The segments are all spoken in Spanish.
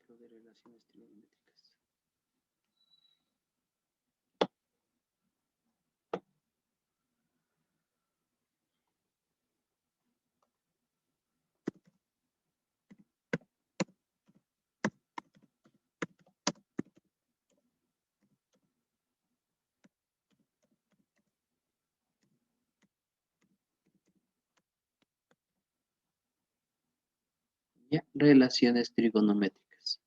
ejemplo de relaciones trigonométricas. Ya, relaciones trigonométricas.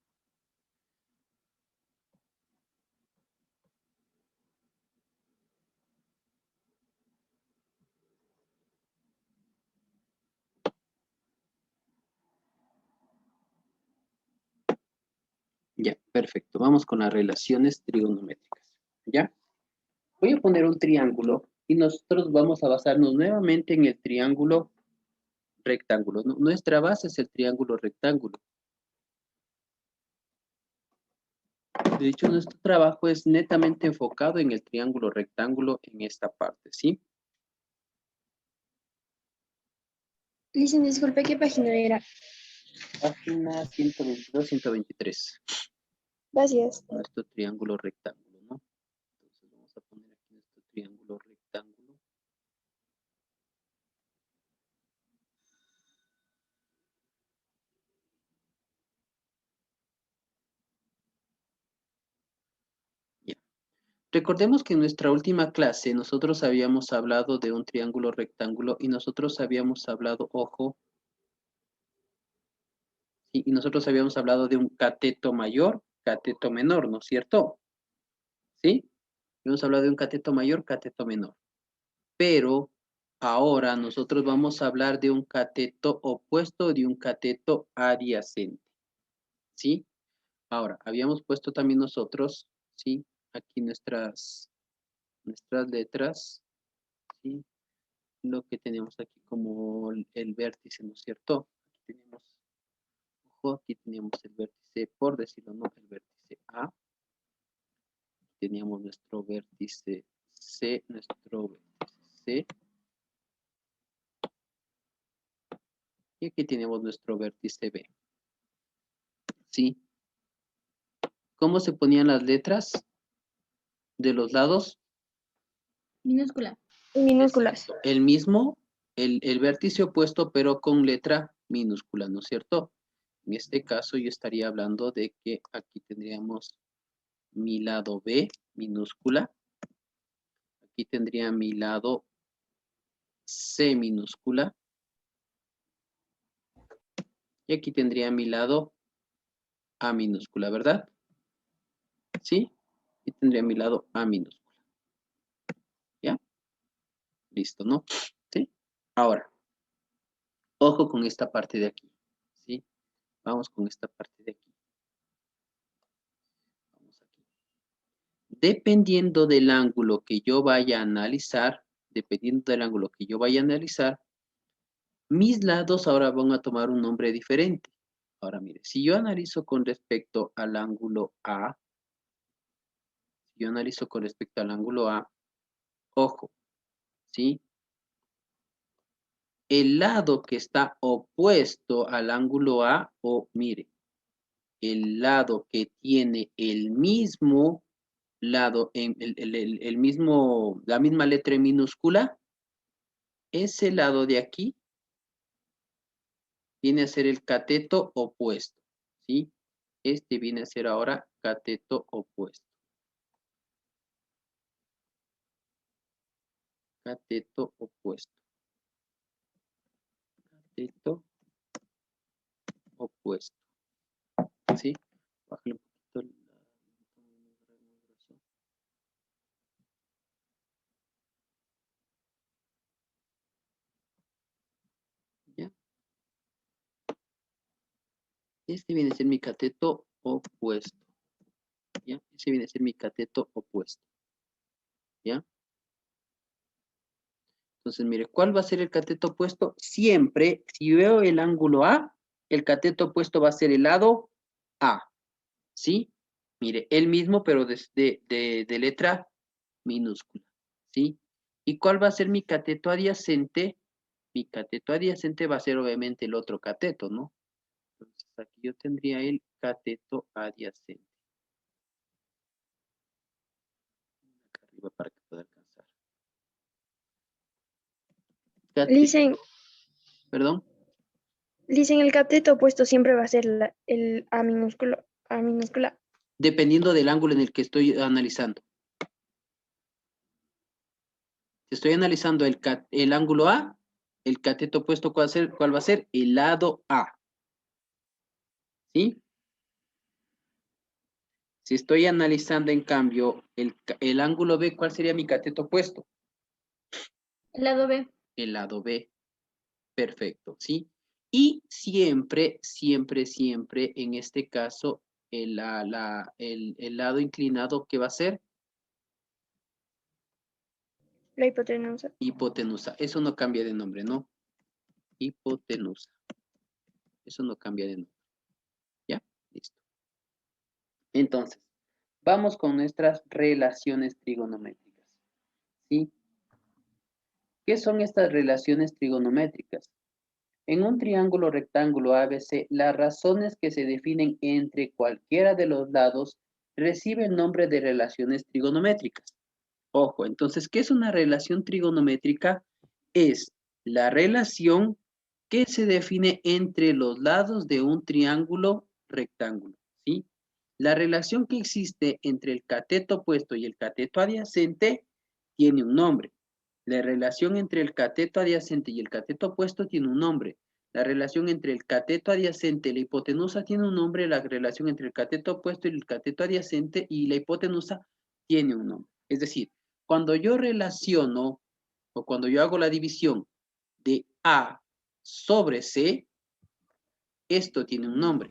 Ya, perfecto. Vamos con las relaciones trigonométricas. ¿Ya? Voy a poner un triángulo y nosotros vamos a basarnos nuevamente en el triángulo rectángulo. Nuestra base es el triángulo rectángulo. De hecho, nuestro trabajo es netamente enfocado en el triángulo rectángulo en esta parte, ¿sí? Listen, disculpe, ¿qué página era? Página 122, 123. Gracias. Nuestro triángulo rectángulo, ¿no? Entonces vamos a poner aquí nuestro triángulo rectángulo. Ya. Recordemos que en nuestra última clase nosotros habíamos hablado de un triángulo rectángulo y nosotros habíamos hablado, ojo, sí, y nosotros habíamos hablado de un cateto mayor, cateto menor, ¿no es cierto? ¿Sí? Hemos hablado de un cateto mayor, cateto menor. Pero ahora nosotros vamos a hablar de un cateto opuesto, de un cateto adyacente. ¿Sí? Ahora, habíamos puesto también nosotros, ¿sí? Aquí nuestras letras, ¿sí? Lo que tenemos aquí como el vértice, ¿no es cierto? Aquí tenemos, ojo, aquí teníamos el vértice, por decirlo, ¿no? El vértice A. Aquí teníamos nuestro vértice C, nuestro vértice C. Y aquí tenemos nuestro vértice B. ¿Sí? ¿Cómo se ponían las letras de los lados? Minúscula. Minúsculas. Exacto. El mismo, el vértice opuesto, pero con letra minúscula, ¿no es cierto? En este caso yo estaría hablando de que aquí tendríamos mi lado B minúscula. Aquí tendría mi lado C minúscula. Y aquí tendría mi lado A minúscula, ¿verdad? ¿Sí? Y tendría mi lado A minúscula. ¿Ya? Listo, ¿no? ¿Sí? Ahora, ojo con esta parte de aquí. ¿Sí? Vamos con esta parte de aquí. Vamos aquí. Dependiendo del ángulo que yo vaya a analizar, mis lados ahora van a tomar un nombre diferente. Ahora mire, si yo analizo con respecto al ángulo A, ojo, ¿sí? El lado que está opuesto al ángulo A, o mire, el lado que tiene el mismo lado, la misma letra en minúscula, ese lado de aquí viene a ser el cateto opuesto, ¿sí? Este viene a ser ahora cateto opuesto. Cateto opuesto. Cateto opuesto. ¿Sí? Bájale un poquito el... ¿Ya? Este viene a ser mi cateto opuesto. ¿Ya? Ese viene a ser mi cateto opuesto. ¿Ya? Entonces, mire, ¿cuál va a ser el cateto opuesto? Siempre, si veo el ángulo A, el cateto opuesto va a ser el lado A. ¿Sí? Mire, el mismo, pero de letra minúscula. ¿Sí? ¿Y cuál va a ser mi cateto adyacente? Mi cateto adyacente va a ser obviamente el otro cateto, ¿no? Entonces, aquí yo tendría el cateto adyacente. Acá arriba para que pueda alcanzar. Dicen, Perdón. el cateto opuesto siempre va a ser el A minúsculo, A minúscula. Dependiendo del ángulo en el que estoy analizando. Si estoy analizando el ángulo A, el cateto opuesto, ¿cuál va a ser? El lado A. ¿Sí? Si estoy analizando, en cambio, el ángulo B, ¿cuál sería mi cateto opuesto? El lado B. El lado B. Perfecto, ¿sí? Y siempre, siempre, siempre, en este caso, el lado inclinado, ¿qué va a ser? La hipotenusa. Hipotenusa. Eso no cambia de nombre, ¿no? Hipotenusa. Eso no cambia de nombre. ¿Ya? Listo. Entonces, vamos con nuestras relaciones trigonométricas. ¿Sí? ¿Qué son estas relaciones trigonométricas? En un triángulo rectángulo ABC, las razones que se definen entre cualquiera de los lados reciben nombre de relaciones trigonométricas. Ojo, entonces, ¿qué es una relación trigonométrica? Es la relación que se define entre los lados de un triángulo rectángulo, ¿sí? La relación que existe entre el cateto opuesto y el cateto adyacente tiene un nombre. La relación entre el cateto adyacente y el cateto opuesto tiene un nombre. La relación entre el cateto adyacente y la hipotenusa tiene un nombre. La relación entre el cateto opuesto y el cateto adyacente y la hipotenusa tiene un nombre. Es decir, cuando yo relaciono o cuando yo hago la división de A sobre C, esto tiene un nombre.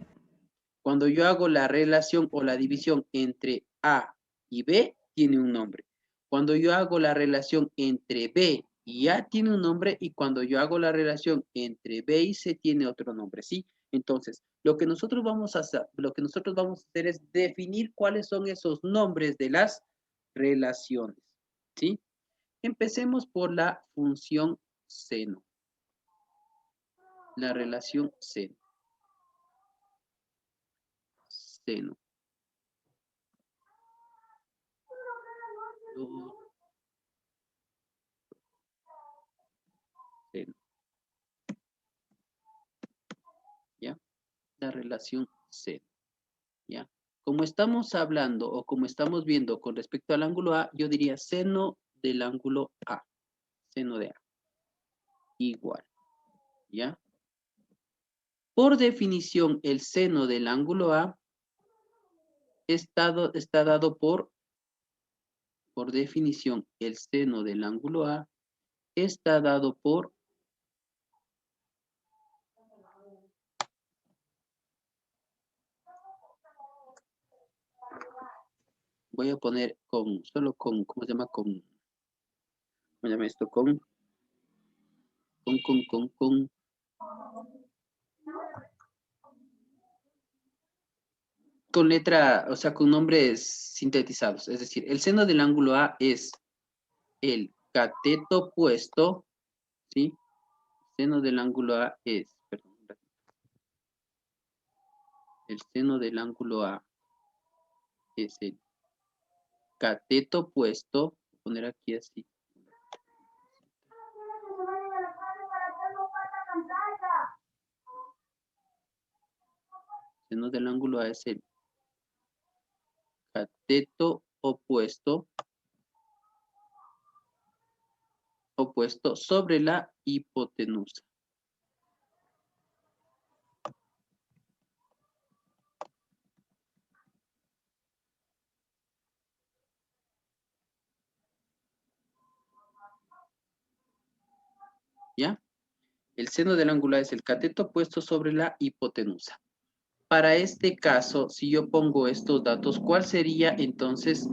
Cuando yo hago la relación o la división entre A y B, tiene un nombre. Cuando yo hago la relación entre B y A, tiene un nombre. Y cuando yo hago la relación entre B y C, tiene otro nombre, ¿sí? Entonces, lo que nosotros vamos a hacer es definir cuáles son esos nombres de las relaciones, ¿sí? Empecemos por la función seno. La relación seno. Seno. Seno. ¿Ya? La relación seno. ¿Ya? Como estamos hablando o como estamos viendo con respecto al ángulo A, yo diría seno del ángulo A. Seno de A. Igual. ¿Ya? Por definición, el seno del ángulo A está dado por definición, el seno del ángulo A está dado por voy a poner solo con, ¿cómo se llama? ¿Cómo se llama esto? Con letra, o sea, con nombres sintetizados. Es decir, el seno del ángulo A es el cateto opuesto, ¿sí? Seno del ángulo A es, perdón, el seno del ángulo A es el cateto opuesto, voy a poner aquí así. Seno del ángulo A es el cateto opuesto sobre la hipotenusa. ¿Ya? El seno del ángulo A es el cateto opuesto sobre la hipotenusa. Para este caso, si yo pongo estos datos, ¿cuál sería entonces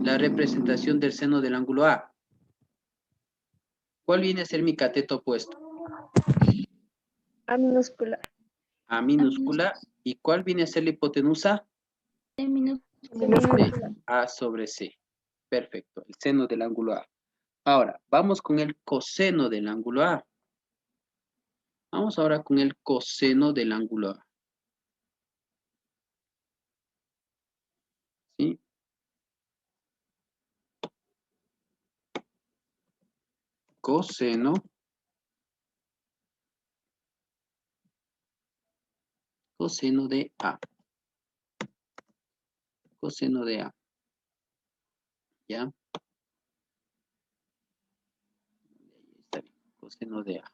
la representación del seno del ángulo A? ¿Cuál viene a ser mi cateto opuesto? A minúscula. A minúscula. ¿Y cuál viene a ser la hipotenusa? C minúscula. A sobre C. Perfecto, el seno del ángulo A. Ahora, vamos con el coseno del ángulo A. Vamos ahora con el coseno del ángulo A. ¿Sí? Coseno de A. Coseno de A. ¿Ya? Ahí está bien. Coseno de A.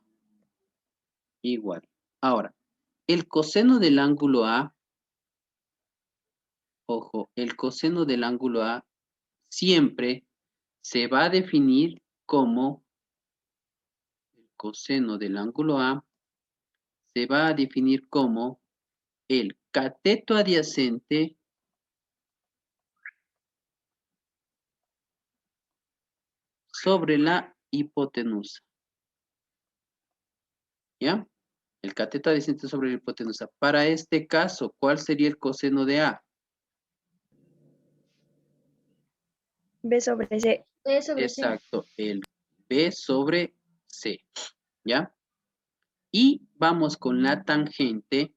Igual. Ahora, el coseno del ángulo A, ojo, el coseno del ángulo A siempre se va a definir como, el coseno del ángulo A se va a definir como el cateto adyacente sobre la hipotenusa. ¿Ya? El cateto adyacente sobre la hipotenusa. Para este caso, ¿cuál sería el coseno de A? B sobre C. B sobre C. Exacto, el B sobre C. ¿Ya? Y vamos con la tangente.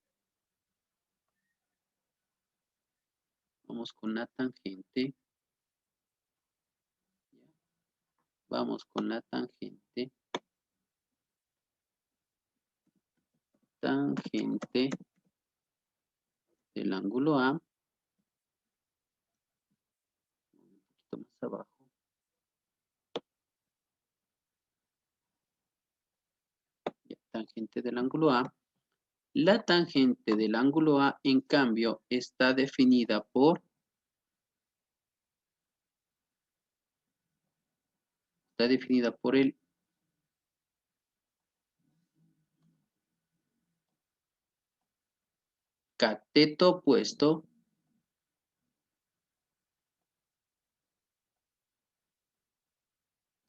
Vamos con la tangente. Vamos con la tangente. Tangente del ángulo A. Un poquito más abajo. Ya, tangente del ángulo A. La tangente del ángulo A, en cambio, está definida por el cateto opuesto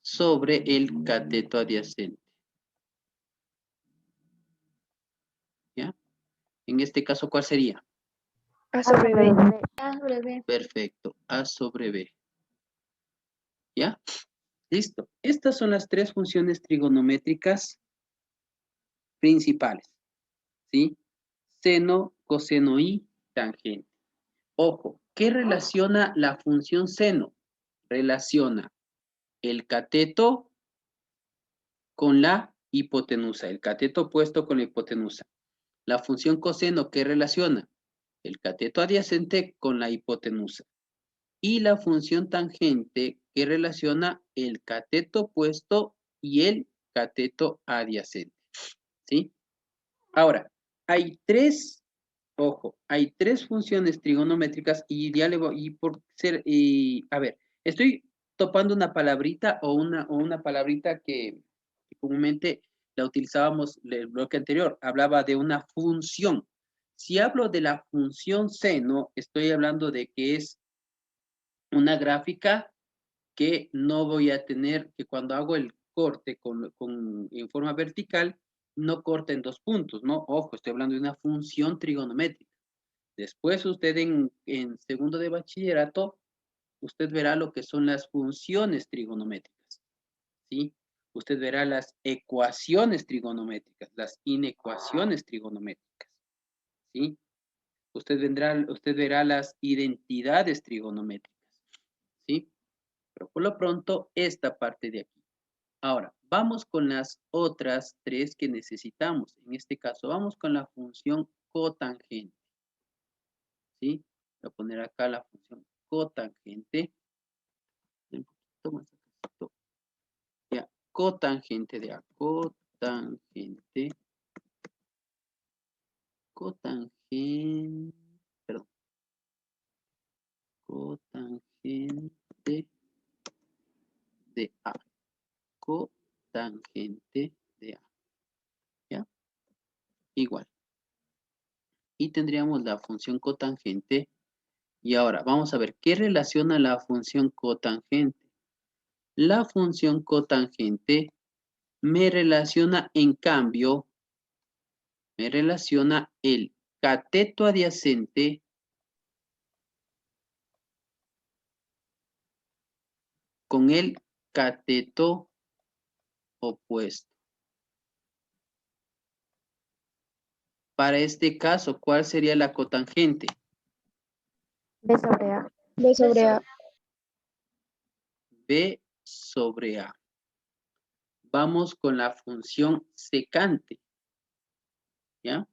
sobre el cateto adyacente. ¿Ya? En este caso, ¿cuál sería? A sobre B. A sobre B. Perfecto, A sobre B. ¿Ya? Listo. Estas son las tres funciones trigonométricas principales. ¿Sí? Seno, coseno y tangente. Ojo, ¿qué relaciona la función seno? Relaciona el cateto con la hipotenusa, el cateto opuesto con la hipotenusa. La función coseno, ¿qué relaciona? El cateto adyacente con la hipotenusa. Y la función tangente, que relaciona el cateto opuesto y el cateto adyacente. ¿Sí? Ahora, hay tres, ojo, hay tres funciones trigonométricas y ya le voy, y por ser, a ver, estoy topando una palabrita o una palabrita que comúnmente la utilizábamos en el bloque anterior, hablaba de una función. Si hablo de la función seno, estoy hablando de que es una gráfica que no voy a tener, que cuando hago el corte en forma vertical, no corta en dos puntos, ¿no? Ojo, estoy hablando de una función trigonométrica. Después usted en segundo de bachillerato, usted verá lo que son las funciones trigonométricas, ¿sí? Usted verá las ecuaciones trigonométricas, las inecuaciones trigonométricas, ¿sí? Usted verá las identidades trigonométricas, ¿sí? Pero por lo pronto, esta parte de aquí. Ahora, vamos con las otras tres que necesitamos. En este caso, vamos con la función cotangente. ¿Sí? Voy a poner acá la función cotangente. Un poquito más acá. Ya, cotangente de A. Cotangente. Cotangente. Perdón. Cotangente de A. Cotangente de A. ¿Ya? Igual. Y tendríamos la función cotangente. Y ahora vamos a ver qué relaciona la función cotangente. La función cotangente me relaciona, en cambio, me relaciona el cateto adyacente con el cateto opuesto. Para este caso, ¿cuál sería la cotangente? B sobre A. B sobre A. B sobre A. Vamos con la función secante. ¿Ya?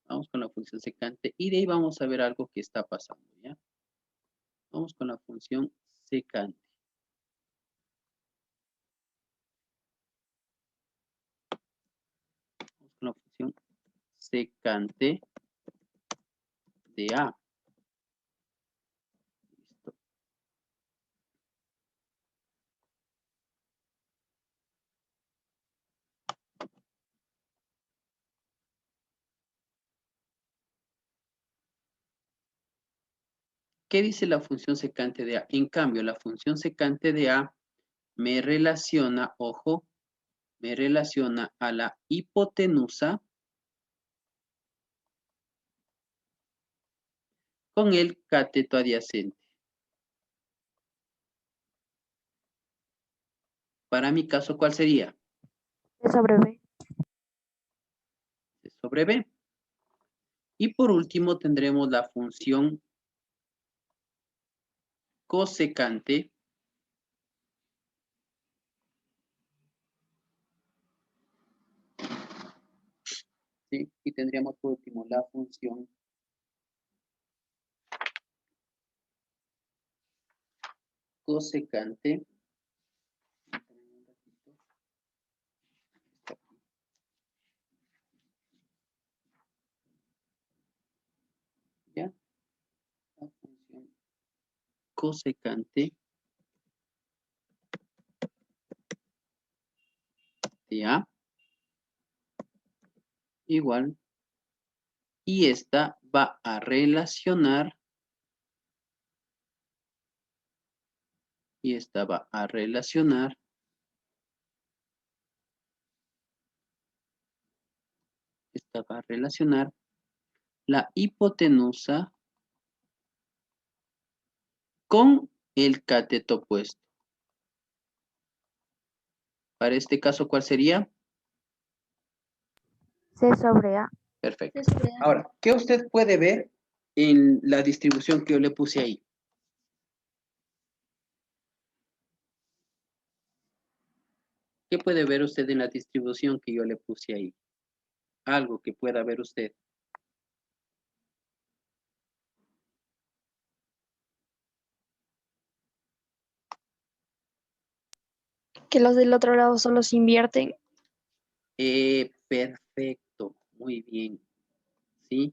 Vamos con la función secante y de ahí vamos a ver algo que está pasando. ¿Ya? Vamos con la función secante. Vamos con la función secante de A. Listo. ¿Qué dice la función secante de A? En cambio, la función secante de A me relaciona, ojo, me relaciona a la hipotenusa con el cateto adyacente. Para mi caso, ¿cuál sería? C sobre B. C sobre B. Y por último tendremos la función cosecante ¿sí? Y tendríamos por último la función cosecante ¿ya? La función cosecante de A igual y esta va a relacionar esta va a relacionar la hipotenusa con el cateto opuesto. Para este caso, ¿cuál sería? C sobre A. Perfecto. C sobre A. Ahora, ¿qué usted puede ver en la distribución que yo le puse ahí? ¿Qué puede ver usted en la distribución que yo le puse ahí? Algo que pueda ver usted. Que los del otro lado solo se invierten. Perfecto, muy bien. ¿Sí?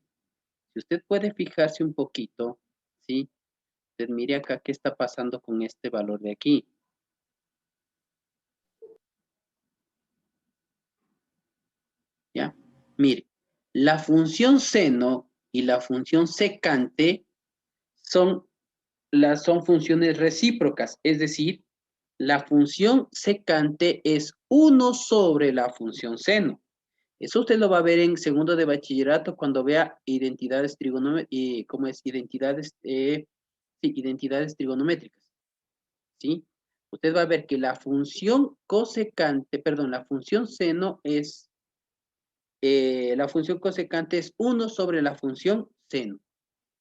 Si usted puede fijarse un poquito, ¿sí? Usted mire acá qué está pasando con este valor de aquí. ¿Ya? Mire, la función seno y la función secante son funciones recíprocas, es decir, la función secante es 1 sobre la función seno. Eso usted lo va a ver en segundo de bachillerato cuando vea identidades trigonométricas, ¿cómo es? Identidades trigonométricas, ¿sí? Usted va a ver que la función cosecante, perdón, la función seno es, la función cosecante es 1 sobre la función seno.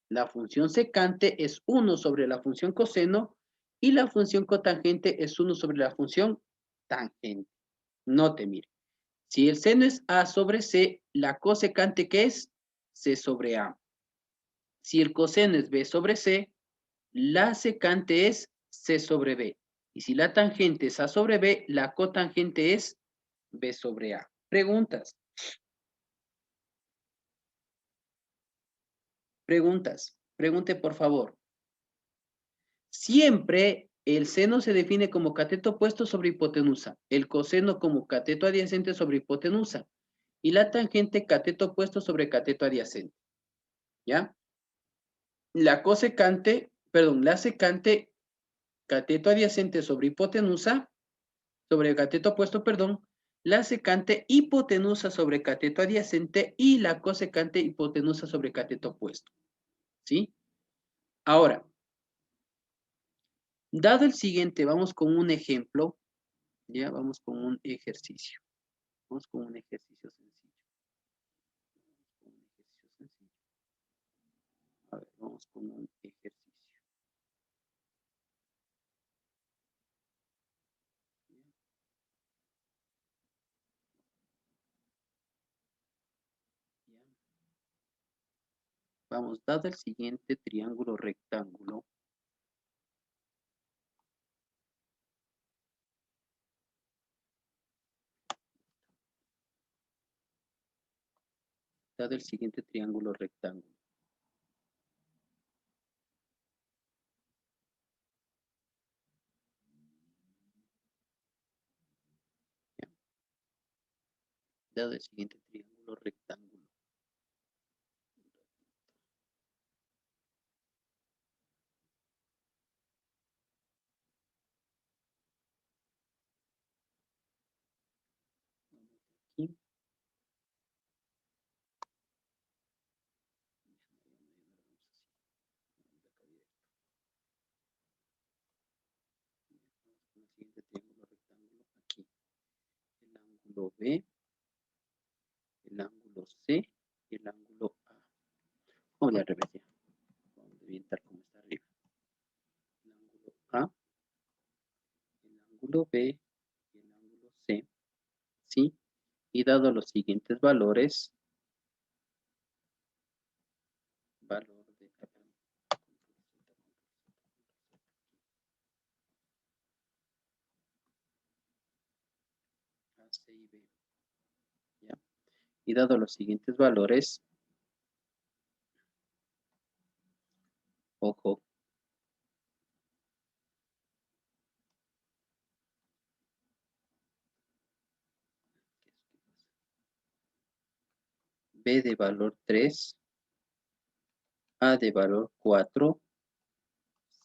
La función secante es 1 sobre la función coseno y la función cotangente es 1 sobre la función tangente. Note, mire. Si el seno es A sobre C, la cosecante, ¿qué es? C sobre A. Si el coseno es B sobre C, la secante es C sobre B. Y si la tangente es A sobre B, la cotangente es B sobre A. Preguntas. Preguntas. Pregunte, por favor. Siempre el seno se define como cateto opuesto sobre hipotenusa, el coseno como cateto adyacente sobre hipotenusa y la tangente cateto opuesto sobre cateto adyacente. ¿Ya? La secante, cateto adyacente sobre hipotenusa, sobre cateto opuesto, perdón, la secante hipotenusa sobre cateto adyacente y la cosecante hipotenusa sobre cateto opuesto. ¿Sí? Ahora, dado el siguiente, vamos con un ejemplo, ya vamos con un ejercicio. Vamos con un ejercicio sencillo. A ver, vamos con un ejercicio. Vamos, dado el siguiente triángulo rectángulo. Dado el siguiente triángulo rectángulo. Ya. Dado el siguiente triángulo rectángulo. Aquí. El siguiente triángulo rectángulo aquí. El ángulo B, el ángulo C y el ángulo A. Vamos al revés ya. Vamos a orientar como está arriba. El ángulo A, el ángulo B y el ángulo C. ¿Sí? Y dado los siguientes valores, valor de A, C y B. ¿Ya? Y dado los siguientes valores, ojo, B de valor 3, A de valor 4,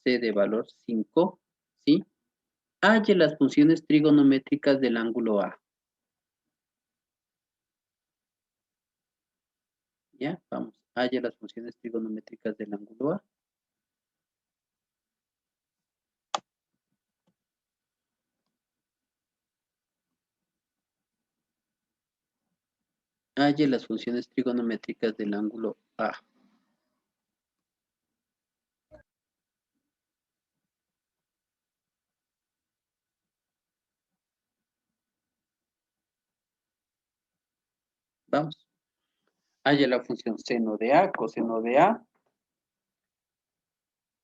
C de valor 5, ¿sí? Halle las funciones trigonométricas del ángulo A. ¿Ya? Vamos, halle las funciones trigonométricas del ángulo A. Halle las funciones trigonométricas del ángulo A. Vamos. Halle la función seno de A, coseno de A,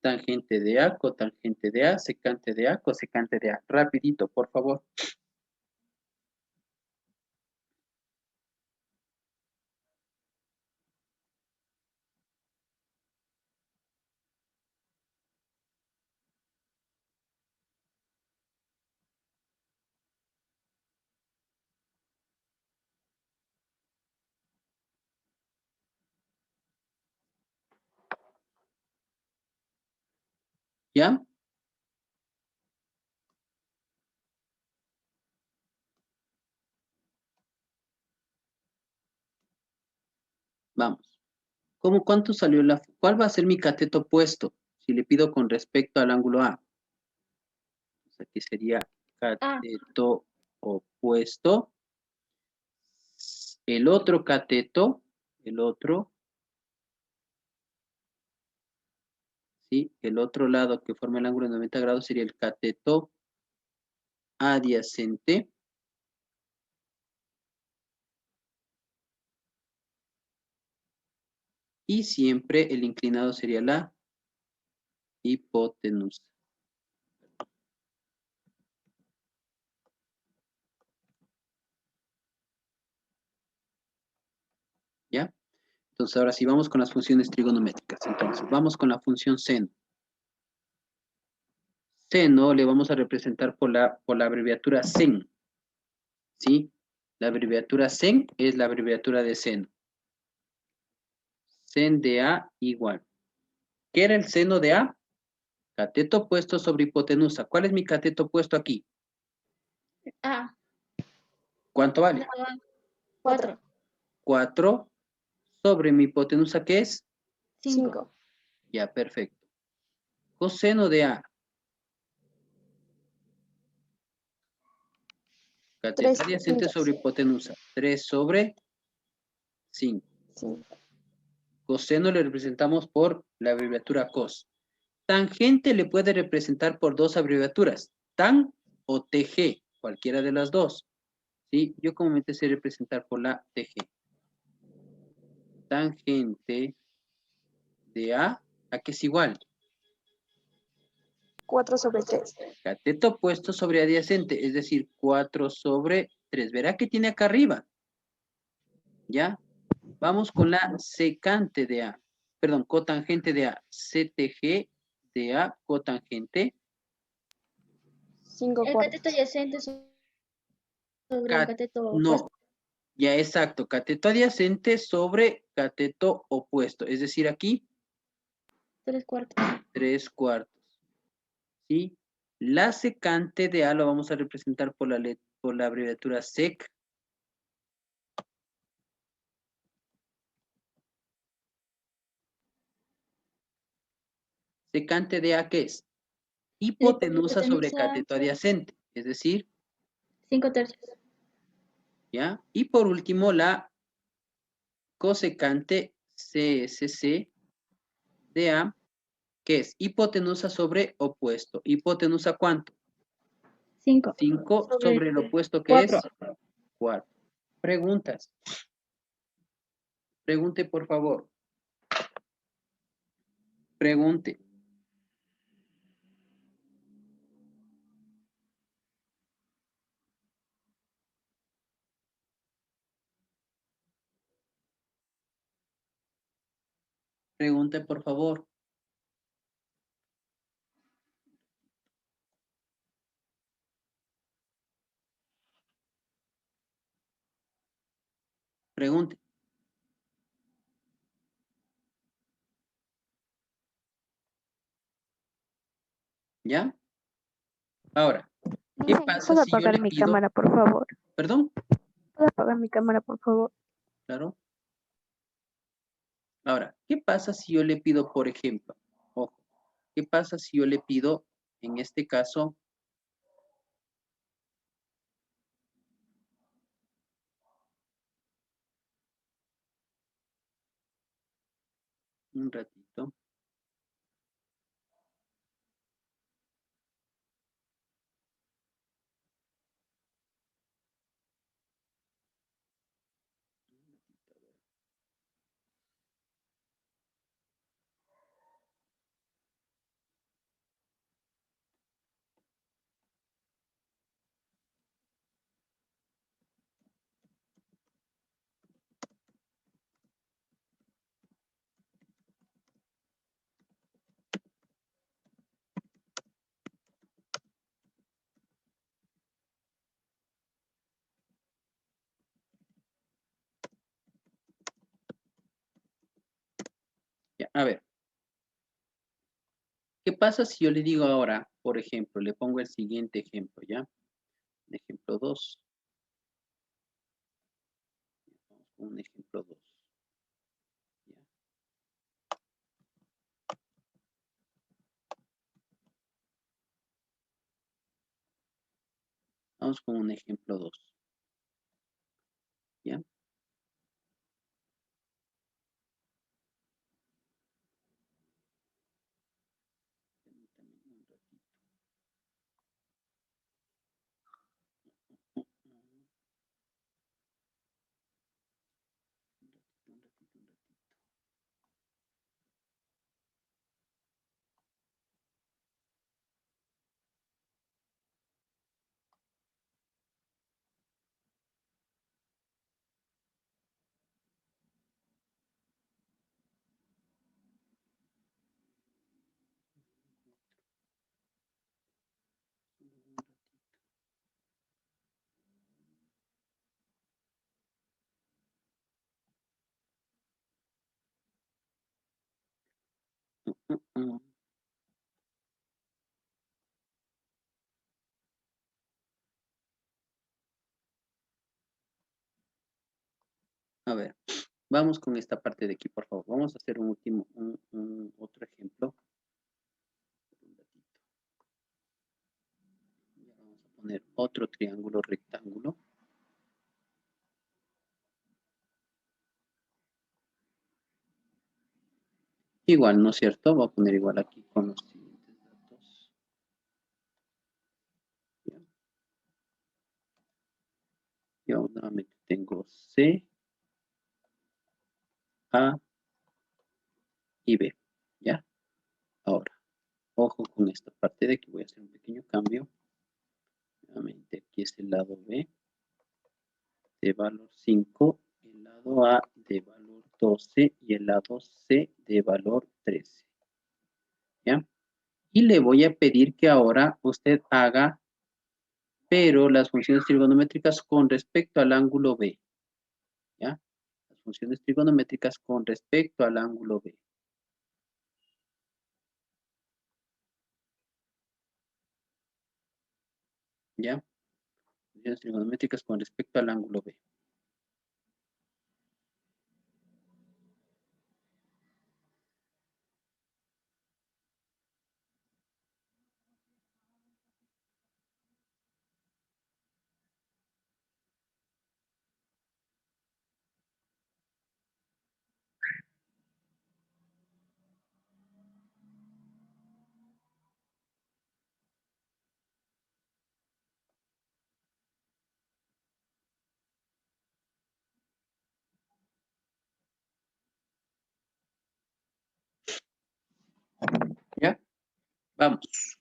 tangente de A, cotangente de A, secante de A, cosecante de A. Rapidito, por favor. ¿Ya? Vamos. ¿Cuánto salió cuál va a ser mi cateto opuesto? Si le pido con respecto al ángulo A. Pues aquí sería cateto opuesto. El otro cateto, ¿sí? El otro lado que forma el ángulo de 90 grados sería el cateto adyacente. Y siempre el inclinado sería la hipotenusa. ¿Ya? Entonces ahora sí vamos con las funciones trigonométricas. Entonces vamos con la función seno. Seno le vamos a representar por la abreviatura sen. ¿Sí? La abreviatura sen es la abreviatura de seno. Sen de A igual. ¿Qué era el seno de A? Cateto opuesto sobre hipotenusa. ¿Cuál es mi cateto opuesto aquí? A. ¿Cuánto vale? 4. 4 sobre mi hipotenusa, ¿qué es? 5. Ya, perfecto. Coseno de A. Cateto adyacente sobre hipotenusa. 3 sobre 5. Coseno le representamos por la abreviatura cos. Tangente le puede representar por dos abreviaturas, tan o TG, cualquiera de las dos. ¿Sí? Yo comúnmente sé representar por la TG. Tangente de A, ¿a qué es igual? 4 sobre 3. Cateto opuesto sobre adyacente, es decir, 4 sobre 3. ¿Verá qué tiene acá arriba? ¿Ya? Vamos con la secante de A. Perdón, cotangente de A. CTG de A, cotangente. 5 El cuartos. cateto adyacente sobre el cateto opuesto. No, ya exacto. Cateto adyacente sobre cateto opuesto. Es decir, aquí 3 cuartos. 3 cuartos. ¿Sí? La secante de A lo vamos a representar por la abreviatura sec. Secante de A, ¿qué es? Hipotenusa sobre Hipotenusa. cateto adyacente. Es decir, 5 tercios. ¿ya? Y por último, la cosecante CSC de A, que es hipotenusa sobre opuesto. ¿Hipotenusa cuánto? 5 5 sobre el opuesto que 4. es 4. Preguntas. Pregunte, por favor. Pregunte. Pregunte, por favor. Pregunte. ¿Ya? Ahora, ¿qué pasa ¿Puedo si yo apagar le mi pido? cámara, por favor? ¿Perdón? ¿Puedo apagar mi cámara, por favor? Claro. Ahora, ¿qué pasa si yo le pido, por ejemplo? Ojo. ¿Qué pasa si yo le pido, en este caso, un ratito? Ya, a ver. ¿Qué pasa si yo le digo ahora, por ejemplo, le pongo el siguiente ejemplo, ¿ya? Ejemplo 2. Vamos con un ejemplo 2. ¿Ya? Vamos con un ejemplo 2. ¿Ya? Permítame un ratito. Un ratito. A ver, vamos con esta parte de aquí, por favor. Vamos a hacer un último, otro ejemplo. Un ratito. Ya vamos a poner otro triángulo rectángulo. Igual, ¿no es cierto? Voy a poner igual aquí con los siguientes datos. Ya. Yo nuevamente tengo C, A y B. Ahora, ojo con esta parte de aquí, voy a hacer un pequeño cambio. Nuevamente, aquí es el lado B de valor 5, el lado A de valor 12 y el lado C de valor 13. ¿Ya? Y le voy a pedir que ahora usted haga, pero las funciones trigonométricas con respecto al ángulo B. ¿Ya? Las funciones trigonométricas con respecto al ángulo B. ¿Ya? Funciones trigonométricas con respecto al ángulo B. ¿Ya? Vamos.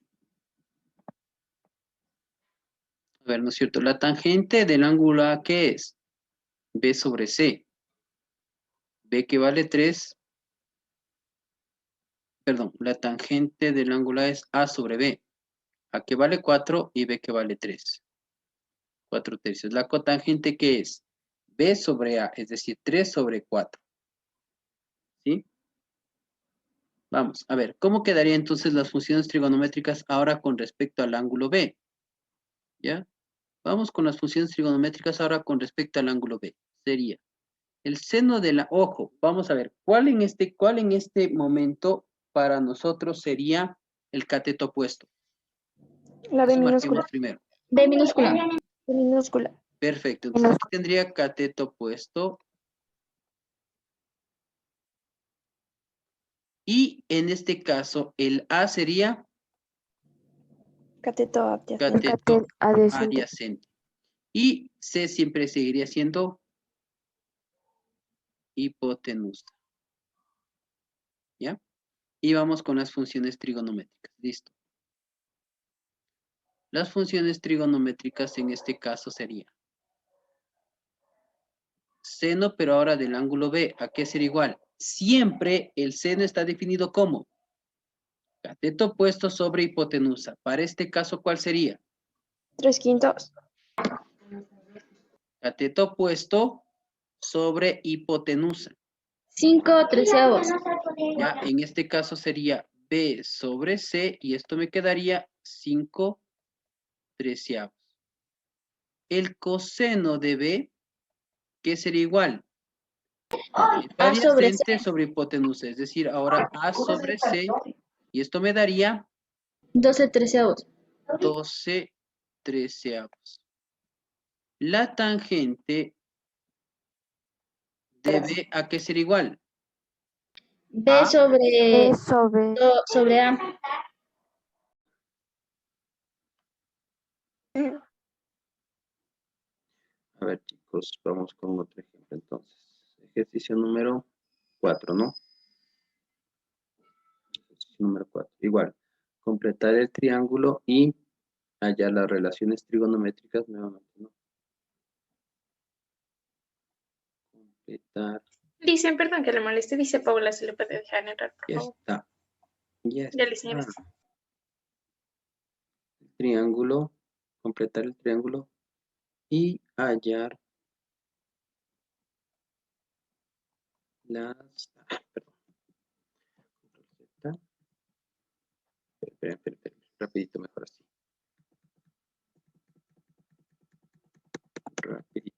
A ver, ¿no es cierto? La tangente del ángulo A, ¿qué es? B sobre C. B que vale 3. Perdón, la tangente del ángulo A es A sobre B. A que vale 4 y B que vale 3. 4 tercios. La cotangente, ¿qué es? B sobre A, es decir, 3 sobre 4. ¿Sí? Vamos, a ver, ¿cómo quedaría entonces las funciones trigonométricas ahora con respecto al ángulo B? ¿Ya? Vamos con las funciones trigonométricas ahora con respecto al ángulo B. Sería el seno de la... Ojo, vamos a ver, ¿cuál en este momento para nosotros sería el cateto opuesto? La B Eso minúscula. marquemos primero. B minúscula. B minúscula. Perfecto, entonces aquí tendría cateto opuesto. Y en este caso, el A sería Cateto adyacente. cateto adyacente. Y C siempre seguiría siendo hipotenusa. ¿Ya? Y vamos con las funciones trigonométricas. Listo. Las funciones trigonométricas en este caso sería seno, pero ahora del ángulo B. ¿A qué será igual? Siempre el seno está definido como cateto opuesto sobre hipotenusa. Para este caso, ¿cuál sería? 3/5. Cateto opuesto sobre hipotenusa. 5 treceavos. Ya, en este caso sería B sobre C y esto me quedaría 5 treceavos. El coseno de B, ¿qué sería igual? A sobre C. Adyacente sobre hipotenusa, es decir, ahora A sobre C y esto me daría 12 treceavos. 12 treceavos. La tangente de B, ¿a qué sería igual? B sobre, sobre A. A ver, chicos, vamos con otro ejemplo entonces. Ejercicio número 4, ¿no? Ejercicio número 4. Igual, completar el triángulo y hallar las relaciones trigonométricas nuevamente, ¿no? Completar. Dicen, perdón que le moleste, dice Paula, se le puede dejar entrar, por Ya favor. está. Ya Ya le está. señores. El triángulo, completar el triángulo y hallar las... perdón. Control Z. Espera, rapidito, mejor así. Rapidito.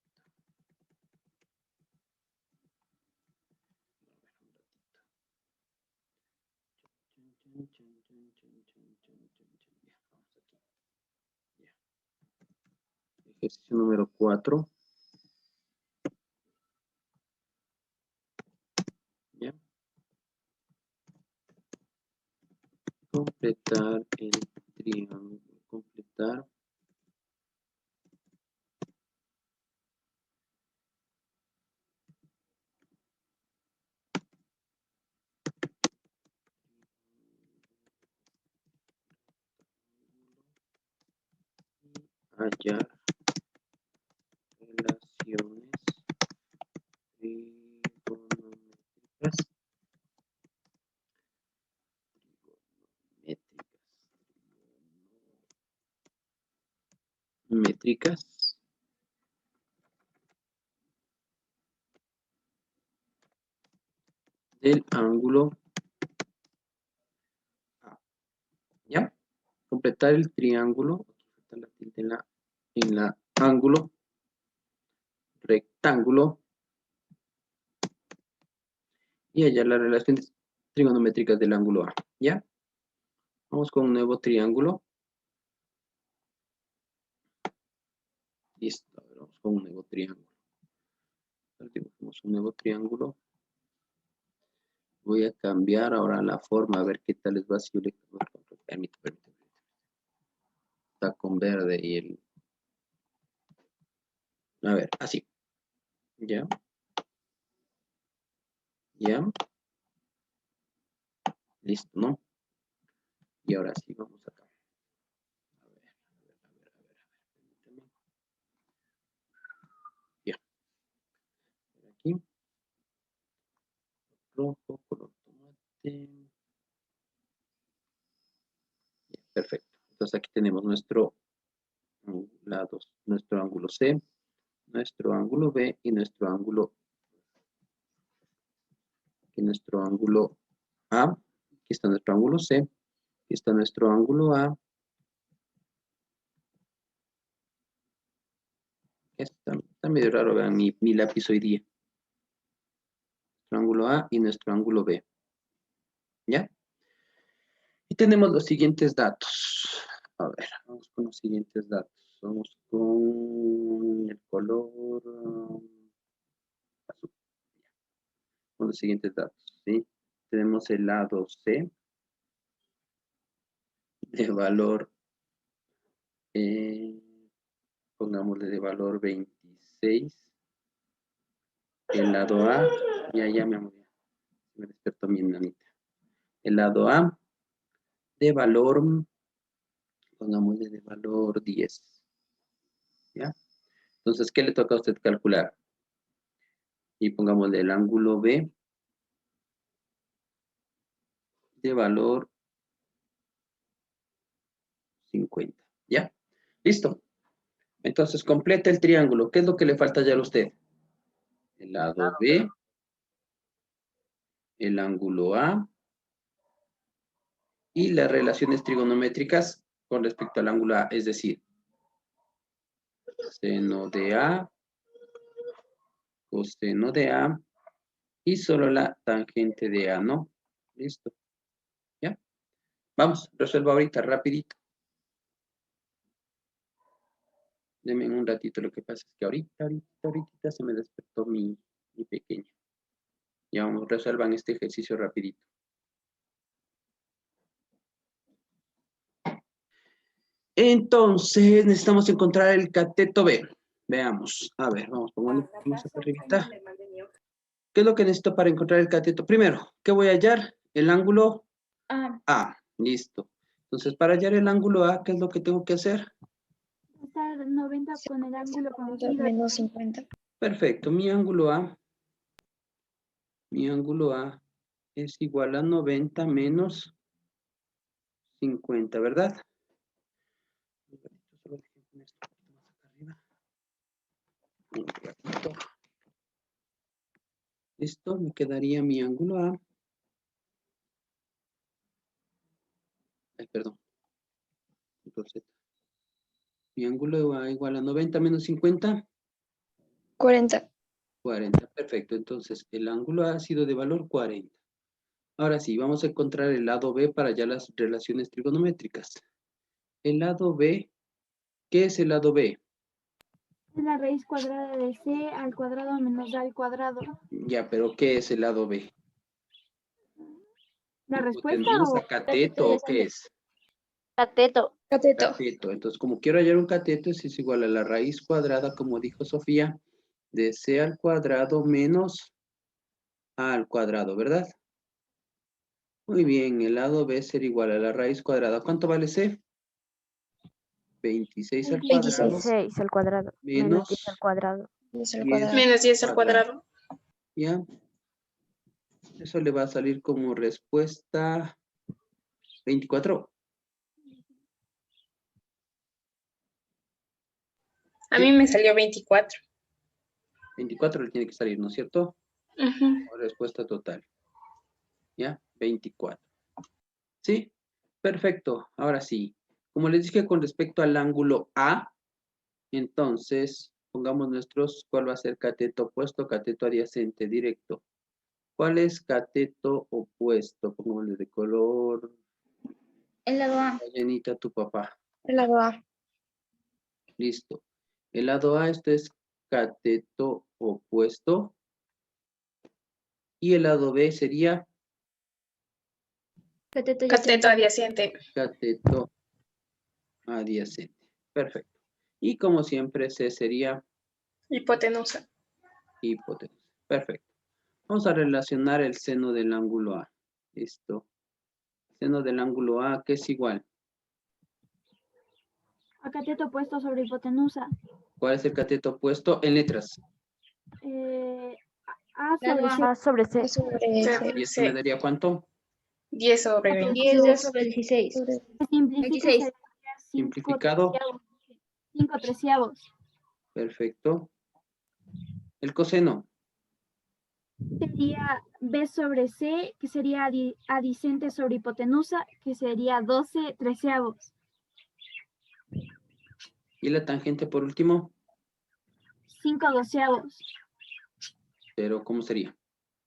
Ya, ejercicio número 4. ¿Ya? Completar el triángulo. Completar. hallar relaciones trigonométricas métricas del ángulo A. ¿Ya? Completar el triángulo. Aquí falta la tilde en la ángulo rectángulo y hallar las relaciones trigonométricas del ángulo A. ¿Ya? Vamos con un nuevo triángulo. Listo. A ver, vamos con un nuevo triángulo. Dibujamos un nuevo triángulo. Voy a cambiar ahora la forma, a ver qué tal les va si yo le permítame. Está con verde y el... A ver, así. Ya. Ya. Listo, ¿no? Y ahora sí, vamos acá. A ver. Permítame. Ya. Aquí. Rojo, color tomate. Ya, perfecto. Entonces aquí tenemos nuestro lado, nuestro ángulo C, nuestro ángulo B y nuestro ángulo A. Aquí está nuestro ángulo C. Aquí está nuestro ángulo A. Está medio raro, vean mi lápiz hoy día. Nuestro ángulo A y nuestro ángulo B. ¿Ya? Y tenemos los siguientes datos. A ver, vamos con los siguientes datos. Vamos con el color azul. Con los siguientes datos, ¿sí? Tenemos el lado C de valor, pongámosle de valor 26. El lado A, ya me despertó mi nanita. El lado A de valor, pongámosle de valor 10. ¿Ya? Entonces, ¿qué le toca a usted calcular? Y pongámosle el ángulo B de valor 50. ¿Ya? Listo. Entonces, completa el triángulo. ¿Qué es lo que le falta ya a usted? El lado B, el ángulo A y las relaciones trigonométricas con respecto al ángulo A, es decir, seno de A, coseno de A y solo la tangente de A, ¿no? Listo. ¿Ya? Vamos, resuelvo ahorita, rapidito. Denme un ratito, lo que pasa es que ahorita se me despertó mi pequeño. Ya vamos, resuelvan este ejercicio rapidito. Entonces, necesitamos encontrar el cateto B. Veamos. A ver, vamos acá arribita. ¿Qué es lo que necesito para encontrar el cateto? Primero, ¿qué voy a hallar? El ángulo A. Listo. Entonces, para hallar el ángulo A, ¿qué es lo que tengo que hacer? Estar 90 con el ángulo conocido. Menos 50. Perfecto. Mi ángulo A es igual a 90 menos 50, ¿verdad? Un ratito. Listo, me quedaría mi ángulo A. Ay, perdón. Entonces, mi ángulo A igual a 90 menos 50. 40. 40, perfecto. Entonces, el ángulo A ha sido de valor 40. Ahora sí, vamos a encontrar el lado B para ya las relaciones trigonométricas. El lado B, ¿qué es el lado B? Es la raíz cuadrada de C al cuadrado menos A al cuadrado. Ya, pero ¿qué es el lado B? ¿La respuesta ¿Tenemos o a cateto o qué es? cateto? Cateto. Cateto. Entonces, como quiero hallar un cateto, es igual a la raíz cuadrada, como dijo Sofía, de C al cuadrado menos A al cuadrado, ¿verdad? Muy bien, el lado B será igual a la raíz cuadrada. ¿Cuánto vale C? 26 al 26. cuadrado 16 al cuadrado. Menos 10 al menos cuadrado. 10 al 10 cuadrado. Menos 10 al cuadrado. cuadrado. ¿Ya? Eso le va a salir como respuesta 24. A Sí. mí me salió 24. 24 le tiene que salir, ¿no es cierto? Ujú. Como respuesta total. ¿Ya? 24. ¿Sí? Perfecto. Ahora sí. Como les dije con respecto al ángulo A, entonces pongamos ¿cuál va a ser cateto opuesto, cateto adyacente, directo? ¿Cuál es cateto opuesto? Pongámosle de color. El lado A. Llenita tu papá. El lado A. Listo. El lado A, esto es cateto opuesto. Y el lado B sería Cateto Cateto adyacente. cateto adyacente. Perfecto. Y como siempre, C sería Hipotenusa. hipotenusa. Perfecto. Vamos a relacionar el seno del ángulo A. Listo. Seno del ángulo A, que es igual. A cateto opuesto sobre hipotenusa. ¿Cuál es el cateto opuesto? En letras. A sobre Lado C. A sobre C. A sobre C. ¿Y esto me daría cuánto? 10 sobre 10 20. sobre 16. Sobre- Se simplifica 26. sería 5 Simplificado. treceavos. 5 treceavos. Perfecto. El coseno. Sería B sobre C, que sería adyacente sobre hipotenusa, que sería 12 treceavos. Y la tangente por último. 5 doceavos. Pero ¿cómo sería?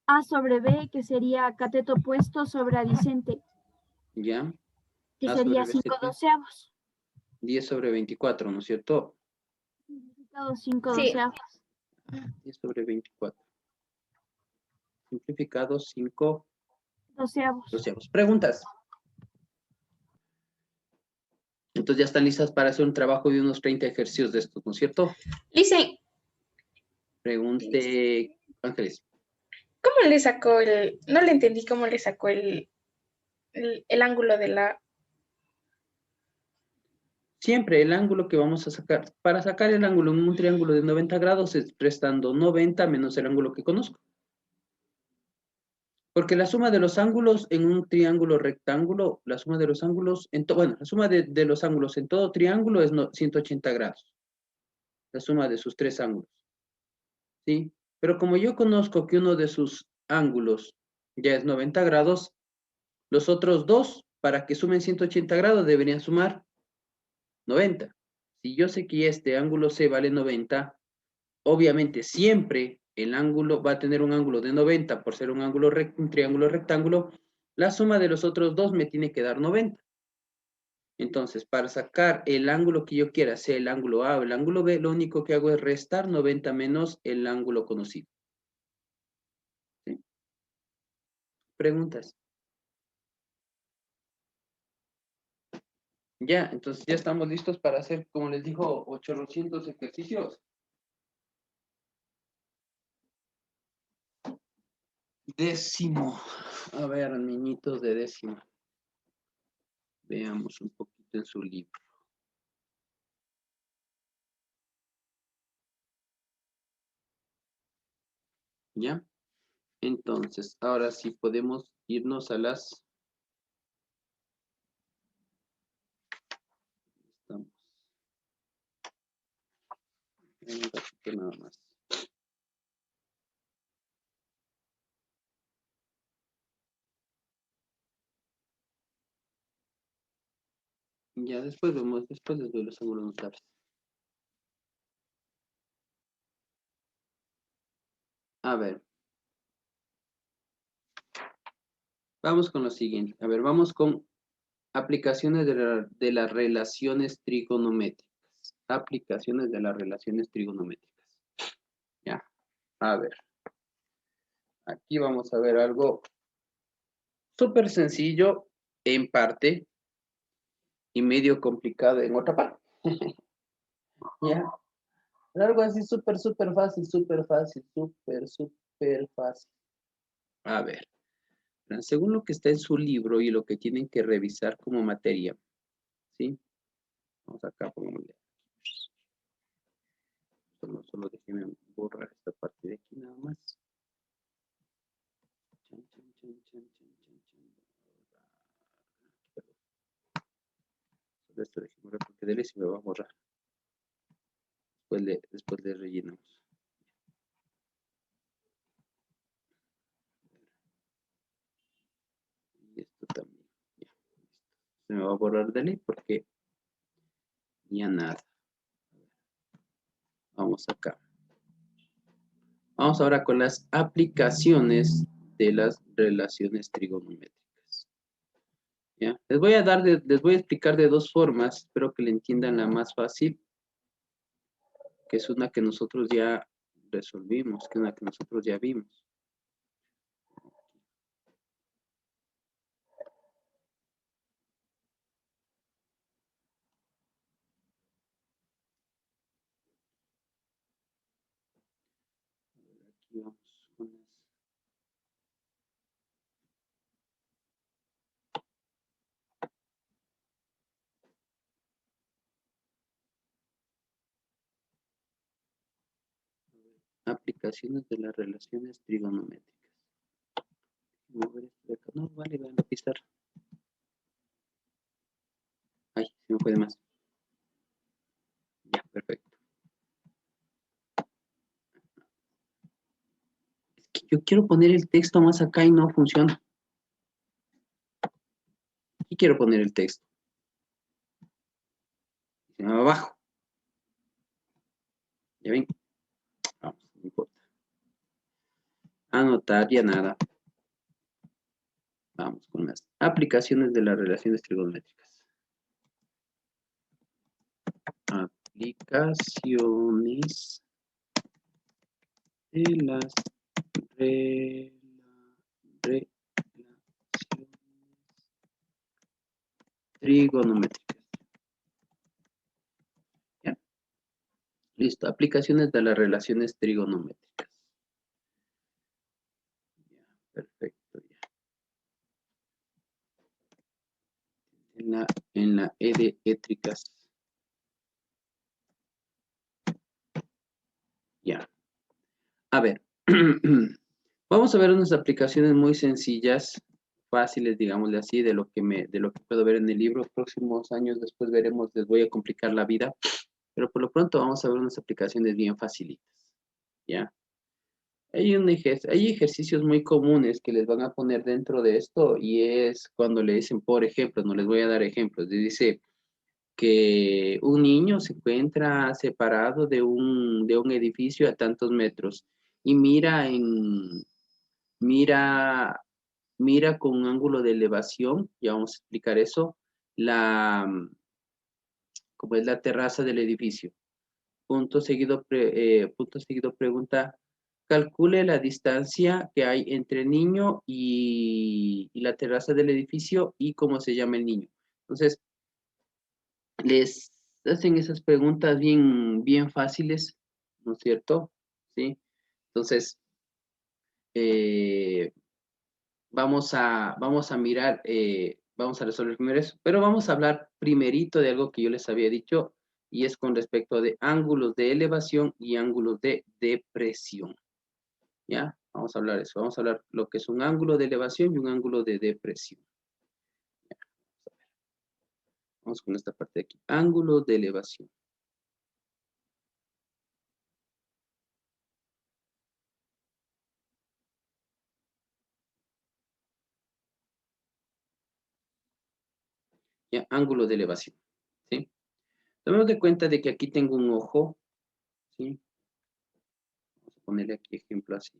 A sobre B, que sería cateto opuesto sobre adyacente, ¿Ya? que A sobre sería B 5 sería doceavos. 10 sobre 24, ¿no es cierto? Simplificado 5 Sí. doceavos. 10 sobre 24. Simplificado 5 Doceavos. doceavos. Preguntas. Entonces ya están listas para hacer un trabajo de unos 30 ejercicios de estos, ¿no es cierto? Dice, Pregunte, Ángeles. ¿cómo le sacó el... No le entendí cómo le sacó el ángulo de la... Siempre el ángulo que vamos a sacar, para sacar el ángulo en un triángulo de 90 grados es restando 90 menos el ángulo que conozco. Porque la suma de los ángulos en un triángulo rectángulo, la suma de los ángulos, bueno, la suma de los ángulos en todo triángulo es 180 grados. La suma de sus tres ángulos. ¿Sí? Pero como yo conozco que uno de sus ángulos ya es 90 grados, los otros dos, para que sumen 180 grados, deberían sumar 90. Si yo sé que este ángulo C vale 90, obviamente siempre el ángulo va a tener un ángulo de 90 por ser un triángulo rectángulo, la suma de los otros dos me tiene que dar 90. Entonces, para sacar el ángulo que yo quiera, sea el ángulo A o el ángulo B, lo único que hago es restar 90 menos el ángulo conocido. ¿Sí? ¿Preguntas? Ya, entonces ya estamos listos para hacer, como les digo, 800 ejercicios. Décimo. A ver, niñitos de décimo. Veamos un poquito en su libro. ¿Ya? Entonces, ahora sí podemos irnos a las... Estamos. Un ratito nada más. Ya después vemos, después les doy los ángulos notables. A ver. Vamos con lo siguiente. A ver, vamos con aplicaciones de las relaciones trigonométricas. Aplicaciones de las relaciones trigonométricas. Ya. A ver. Aquí vamos a ver algo súper sencillo en parte y medio complicado en otra parte. Ya. Algo así súper, súper fácil, súper fácil, súper, súper fácil. A ver. Según lo que está en su libro y lo que tienen que revisar como materia, ¿sí? Vamos acá, pongámosle. Solo déjenme borrar esta parte de aquí nada más. Chan, chan, chan, chan, chan, chan, chan. Solo esto déjenme borrar porque de él se me va a borrar. Después le rellenamos. Y esto también. Ya, listo. Se me va a borrar de él porque ya nada. Vamos acá. Vamos ahora con las aplicaciones de las relaciones trigonométricas. ¿Ya? Les voy a explicar de dos formas, espero que le entiendan la más fácil, que es una que nosotros ya resolvimos, que es una que nosotros ya vimos. Aquí vamos con las aplicaciones de las relaciones trigonométricas. Mover esto de acá. No, vale, van a pisar. Ay, se me fue de más. Ya, perfecto. Es que yo quiero poner el texto más acá y no funciona. Aquí quiero poner el texto. Se me va abajo. ¿Ya ven? Vamos, no importa. Anotar, ya nada. Vamos con las aplicaciones de las relaciones trigonométricas. Aplicaciones de las relaciones trigonométricas. ¿Ya? Listo, aplicaciones de las relaciones trigonométricas. Ya, perfecto, ya. En la E de étricas. Ya. A ver. Vamos a ver unas aplicaciones muy sencillas, fáciles, digámosle así, de lo que puedo ver en el libro. Próximos años después veremos, les voy a complicar la vida, pero por lo pronto vamos a ver unas aplicaciones bien facilitas, ¿ya? Hay ejercicios muy comunes que les van a poner dentro de esto y es cuando le dicen, por ejemplo, no les voy a dar ejemplos, les dice que un niño se encuentra separado de un edificio a tantos metros y mira con un ángulo de elevación, ya vamos a explicar eso, como es la terraza del edificio. Punto seguido pregunta, calcule la distancia que hay entre el niño y la terraza del edificio y cómo se llama el niño. Entonces, les hacen esas preguntas bien fáciles, ¿no es cierto? ¿Sí? Entonces, vamos a mirar, vamos a resolver primero eso, pero vamos a hablar primerito de algo que yo les había dicho y es con respecto de ángulos de elevación y ángulos de depresión. ¿Ya? Vamos a hablar eso, vamos a hablar lo que es un ángulo de elevación y un ángulo de depresión. Ya, vamos con esta parte de aquí, ángulos de elevación. ¿Ya? Ángulo de elevación, ¿sí? Tomemos de cuenta de que aquí tengo un ojo, ¿sí? Vamos a ponerle aquí ejemplo así.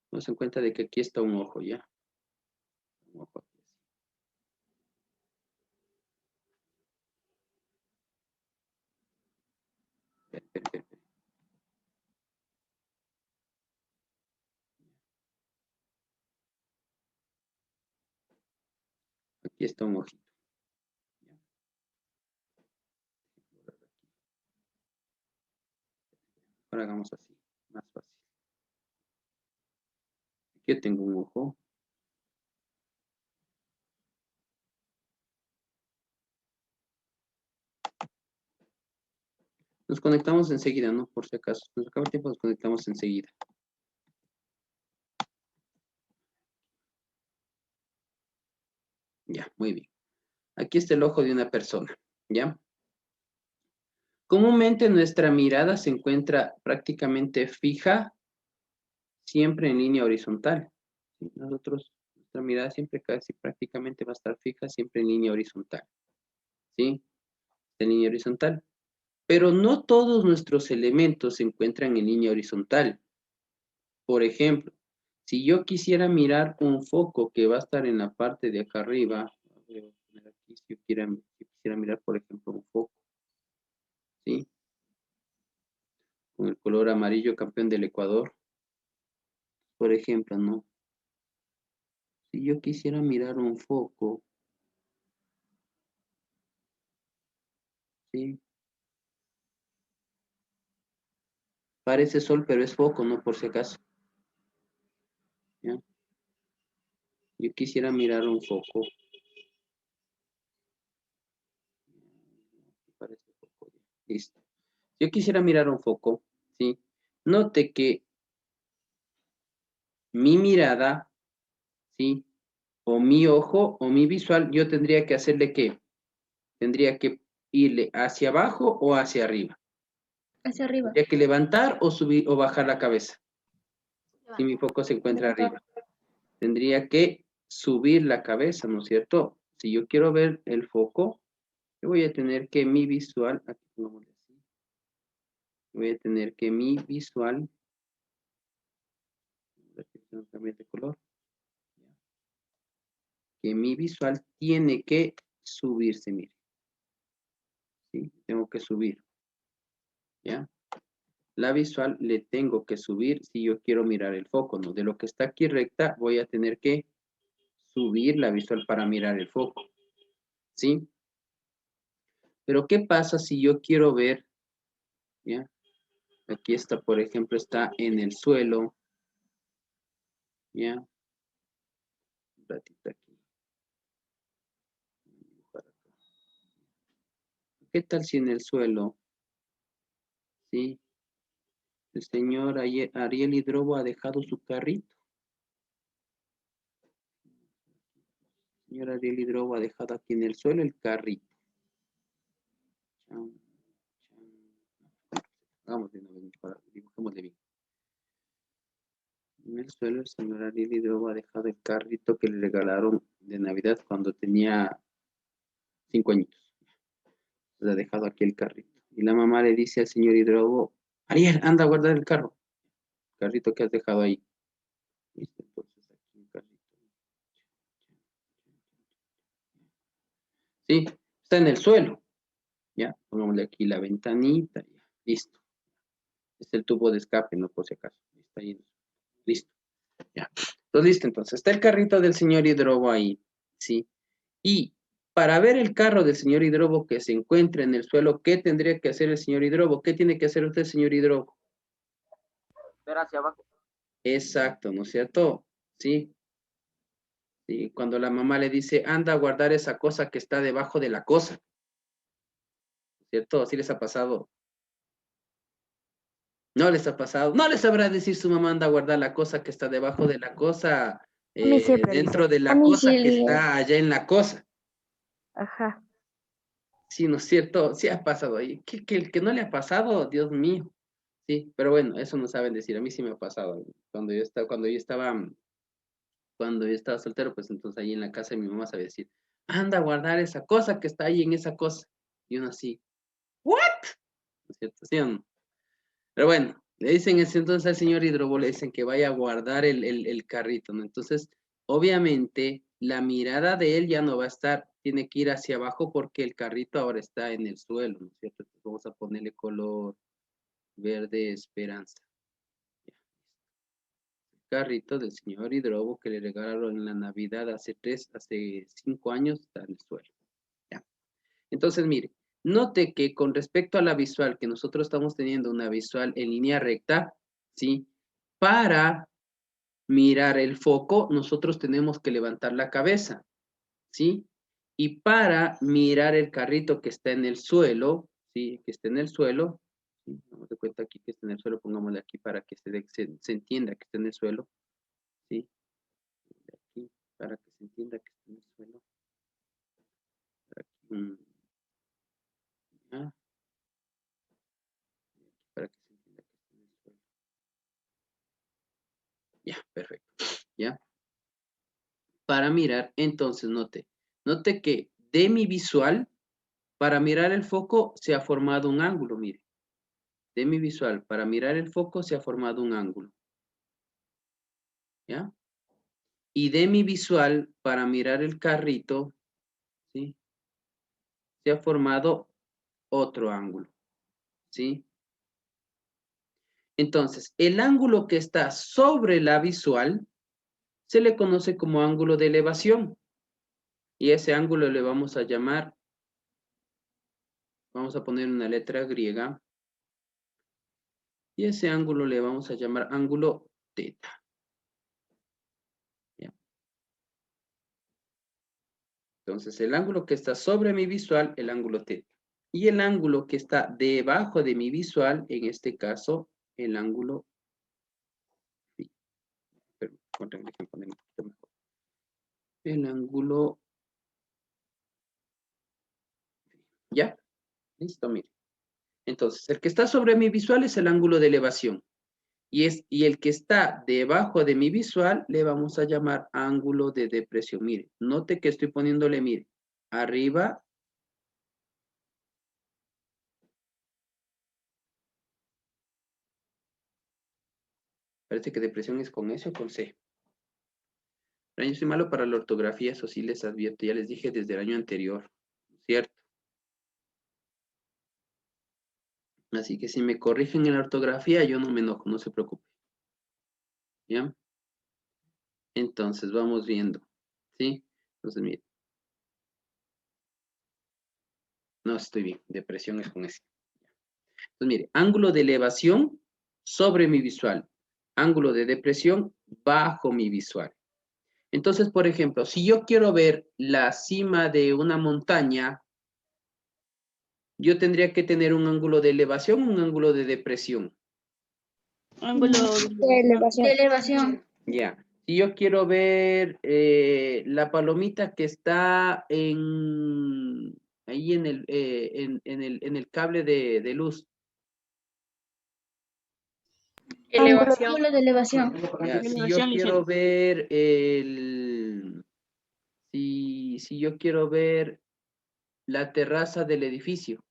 Tomemos en cuenta de que aquí está un ojo, ¿ya? Un ojo aquí. Aquí está un ojito. Ahora hagamos así, más fácil. Aquí tengo un ojo. Nos conectamos enseguida, ¿no? Por si acaso. Nos acaba el tiempo, nos conectamos enseguida. Ya, muy bien. Aquí está el ojo de una persona, ¿ya? Comúnmente nuestra mirada se encuentra prácticamente fija, siempre en línea horizontal. Nosotros, nuestra mirada siempre casi prácticamente va a estar fija, siempre en línea horizontal. ¿Sí? En línea horizontal. Pero no todos nuestros elementos se encuentran en línea horizontal. Por ejemplo, si yo quisiera mirar un foco que va a estar en la parte de acá arriba, voy a poner aquí, si yo quisiera mirar, por ejemplo, un foco, ¿sí? Con el color amarillo campeón del Ecuador, por ejemplo, ¿no? Si yo quisiera mirar un foco, ¿sí? Parece sol, pero es foco, ¿no? Por si acaso. ¿Ya? Yo quisiera mirar un foco. Parece foco. Listo. Yo quisiera mirar un foco, ¿sí? Note que mi mirada, ¿sí? O mi ojo, o mi visual, yo tendría que hacerle ¿qué? Tendría que irle hacia abajo o hacia arriba. Hacia arriba. Tendría que levantar o subir o bajar la cabeza. Si mi foco se encuentra arriba. Tendría que subir la cabeza, ¿no es cierto? Si yo quiero ver el foco, yo voy a tener que mi visual, aquí pongámosle así, voy a tener que mi visual, cambiar de color, que mi visual tiene que subirse, mire. ¿Sí? Tengo que subir, ¿ya? La visual le tengo que subir si yo quiero mirar el foco, ¿no? De lo que está aquí recta, voy a tener que subir la visual para mirar el foco, ¿sí? Pero ¿qué pasa si yo quiero ver, ¿ya? Aquí está, por ejemplo, está en el suelo, ¿ya? Un ratito aquí. ¿Qué tal si en el suelo, ¿sí? El señor Ariel Hidrobo ha dejado su carrito. El señor Ariel Hidrobo ha dejado aquí en el suelo el carrito. Vamos de nuevo, dibujémosle bien. En el suelo el señor Ariel Hidrobo ha dejado el carrito que le regalaron de Navidad cuando tenía 5 añitos. Le ha dejado aquí el carrito. Y la mamá le dice al señor Hidrobo, Ariel, anda a guardar el carro. El carrito que has dejado ahí. Listo, entonces aquí un carrito. Sí, está en el suelo. Ya, pongámosle aquí la ventanita. Ya, listo. Es el tubo de escape, no por si acaso. Está ahí. Listo. Ya. Entonces, listo. Entonces, está el carrito del señor Hidrobo ahí. Sí. Y para ver el carro del señor Hidrobo que se encuentra en el suelo, ¿qué tendría que hacer el señor Hidrobo? ¿Qué tiene que hacer usted, señor Hidrobo? Ver hacia abajo. Exacto, ¿no es cierto? Sí. Sí. Cuando la mamá le dice, anda a guardar esa cosa que está debajo de la cosa. ¿Cierto? Así les ha pasado. No les ha pasado. No les sabrá decir su mamá, anda a guardar la cosa que está debajo de la cosa, A mí siempre dentro dice. de A la mí cosa sí, que está allá en la cosa. Ajá. Sí, ¿no es cierto? Sí ha pasado ahí. Que el que no le ha pasado, Dios mío. Sí, pero bueno, eso no saben decir. A mí sí me ha pasado. Cuando yo estaba soltero, pues entonces ahí en la casa de mi mamá sabía decir, anda a guardar esa cosa que está ahí en esa cosa. Y uno así, ¿what? ¿No es cierto? ¿Sí o no? Pero bueno, le dicen entonces al señor Hidrobo, le dicen que vaya a guardar el carrito, ¿no? Entonces, obviamente, la mirada de él ya no va a estar, tiene que ir hacia abajo porque el carrito ahora está en el suelo, ¿no es cierto? Entonces vamos a ponerle color verde esperanza. El carrito del señor Hidrobo que le regalaron en la Navidad hace 5 años, está en el suelo. ¿Ya? Entonces, mire, note que con respecto a la visual, que nosotros estamos teniendo una visual en línea recta, ¿sí? Para mirar el foco, nosotros tenemos que levantar la cabeza, ¿sí? Y para mirar el carrito que está en el suelo, ¿sí? Que está en el suelo, ¿sí? Vamos de cuenta aquí que está en el suelo, pongámosle aquí para que se entienda que está en el suelo, ¿sí? De aquí, para que se entienda que está en el suelo. Por aquí, ya. Para que se entienda que está en el suelo. Ya, perfecto. ¿Ya? Para mirar, entonces note que de mi visual, para mirar el foco se ha formado un ángulo, mire. De mi visual, para mirar el foco se ha formado un ángulo. ¿Ya? Y de mi visual, para mirar el carrito, ¿sí? Se ha formado otro ángulo, ¿sí? Entonces, el ángulo que está sobre la visual se le conoce como ángulo de elevación. Y ese ángulo le vamos a llamar, vamos a poner una letra griega, y ese ángulo le vamos a llamar ángulo teta. ¿Ya? Entonces, el ángulo que está sobre mi visual, el ángulo teta. Y el ángulo que está debajo de mi visual, en este caso, el ángulo phi. Pero, déjenme poner un poquito mejor. El ángulo phi. ¿Ya? Listo, mire. Entonces, el que está sobre mi visual es el ángulo de elevación. Y el que está debajo de mi visual le vamos a llamar ángulo de depresión. Mire, note que estoy poniéndole, mire, arriba. Parece que depresión es con S o con C. Pero yo soy malo para la ortografía, eso sí les advierto. Ya les dije desde el año anterior, ¿cierto? Así que si me corrigen en la ortografía, yo no me enojo, no se preocupe. ¿Ya? Entonces, vamos viendo. ¿Sí? Entonces, mire. No, estoy bien. Depresión es con S. Entonces, mire, ángulo de elevación sobre mi visual. Ángulo de depresión bajo mi visual. Entonces, por ejemplo, si yo quiero ver la cima de una montaña, yo tendría que tener un ángulo de elevación o un ángulo de depresión. Ángulo De elevación. De elevación. Ya. Si yo quiero ver la palomita que está ahí en el cable de luz. Elevación. Ángulo de elevación. Ya, si yo quiero ver si yo quiero ver la terraza del edificio.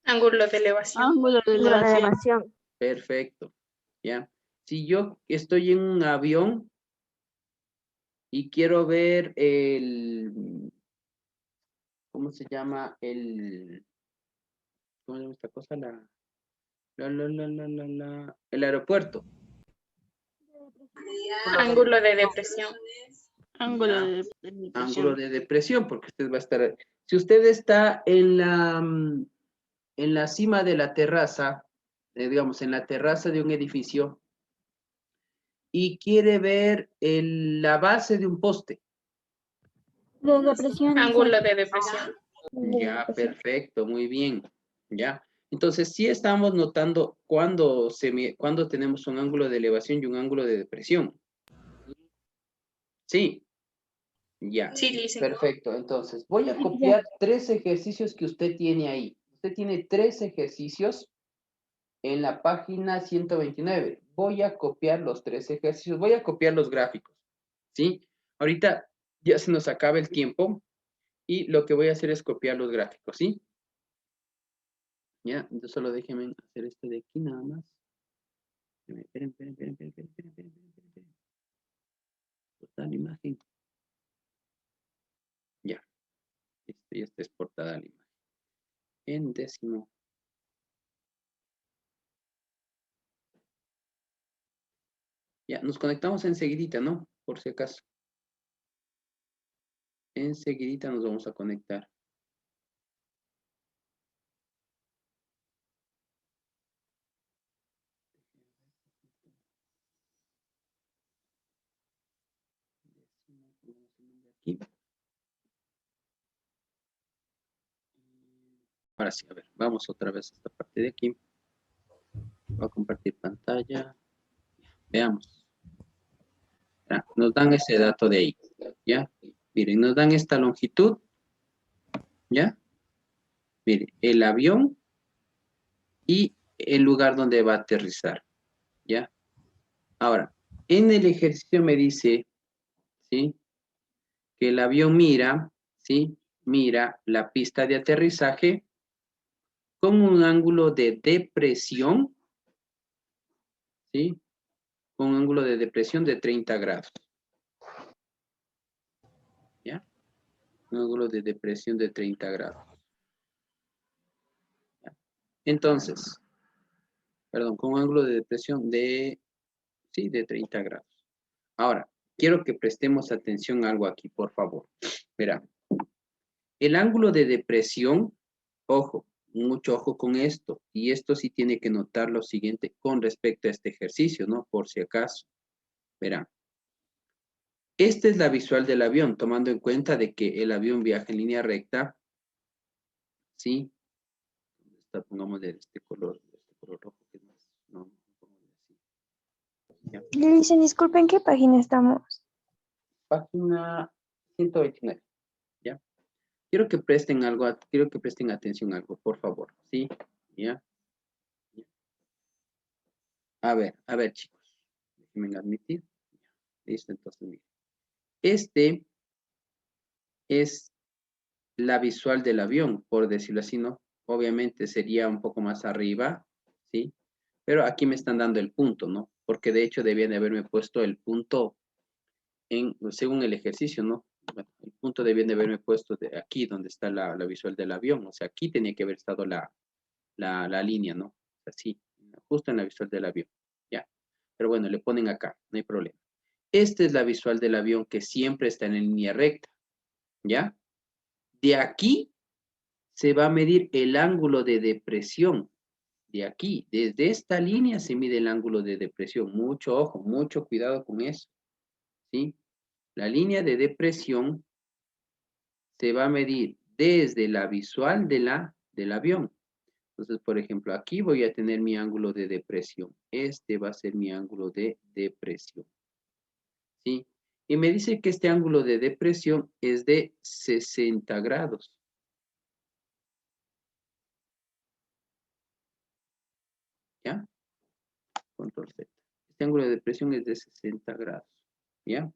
Ángulo de elevación. ángulo de Ángulo de elevación. elevación. Perfecto. Ya. Si yo estoy en un avión y quiero ver ¿cómo se llama? ¿Cómo se llama esta cosa? El aeropuerto. Ángulo de depresión. Ángulo Ya. de depresión. Ángulo de depresión, porque usted va a estar, si usted está en la cima de la terraza, digamos, en la terraza de un edificio, y quiere ver la base de un poste. De depresión. Ángulo de depresión. Ya, perfecto, muy bien. Ya. Entonces, sí estamos notando cuando tenemos un ángulo de elevación y un ángulo de depresión. Sí. Ya. Sí, dice. Perfecto. Entonces, voy a copiar 3 ejercicios que usted tiene ahí. Usted tiene 3 ejercicios en la página 129. Voy a copiar los 3 ejercicios. Voy a copiar los gráficos. ¿Sí? Ahorita ya se nos acaba el tiempo y lo que voy a hacer es copiar los gráficos. ¿Sí? Ya, entonces solo déjenme hacer esto de aquí nada más. Esperen. Portada la imagen. Ya. Esta es portada la imagen. En décimo. Ya, nos conectamos enseguidita, ¿no? Por si acaso. Enseguidita nos vamos a conectar. Aquí. Ahora sí, a ver, vamos otra vez a esta parte de aquí. Voy a compartir pantalla. Veamos. Ya, nos dan ese dato de ahí. ¿Ya? Miren, nos dan esta longitud. ¿Ya? Miren, el avión y el lugar donde va a aterrizar. ¿Ya? Ahora, en el ejercicio me dice, ¿sí? Que el avión mira, ¿sí? Mira la pista de aterrizaje con un ángulo de depresión, ¿sí? Con un ángulo de depresión de 30 grados. ¿Ya? Un ángulo de depresión de 30 grados. ¿Ya? Entonces, perdón, con un ángulo de depresión de, sí, de 30 grados. Ahora, quiero que prestemos atención a algo aquí, por favor. Verá, el ángulo de depresión, ojo, mucho ojo con esto, y esto sí tiene que notar lo siguiente con respecto a este ejercicio, ¿no? Por si acaso. Verá, esta es la visual del avión, tomando en cuenta de que el avión viaja en línea recta, ¿sí? Pongamos de este color rojo, que es más, no, ya. Dicen, disculpen, ¿qué página estamos? Página 129, ¿ya? Quiero que presten algo, quiero que presten atención a algo, por favor, ¿sí? ¿Ya? A ver, chicos, déjenme admitir. Listo, entonces, miren. Este es la visual del avión, por decirlo así, ¿no? Obviamente sería un poco más arriba, ¿sí? Pero aquí me están dando el punto, ¿no? Porque de hecho debían de haberme puesto el punto según el ejercicio, ¿no? Bueno, el punto debían de haberme puesto de aquí, donde está la visual del avión. O sea, aquí tenía que haber estado la línea, ¿no? Así, justo en la visual del avión, ¿ya? Pero bueno, le ponen acá, no hay problema. Esta es la visual del avión que siempre está en línea recta, ¿ya? De aquí se va a medir el ángulo de depresión. De aquí, desde esta línea se mide el ángulo de depresión. Mucho ojo, mucho cuidado con eso, ¿sí? La línea de depresión se va a medir desde la visual del avión. Entonces, por ejemplo, aquí voy a tener mi ángulo de depresión. Este va a ser mi ángulo de depresión, ¿sí? Y me dice que este ángulo de depresión es de 60 grados. ¿Ya? Control Z. Este ángulo de depresión es de 60 grados. ¿Ya?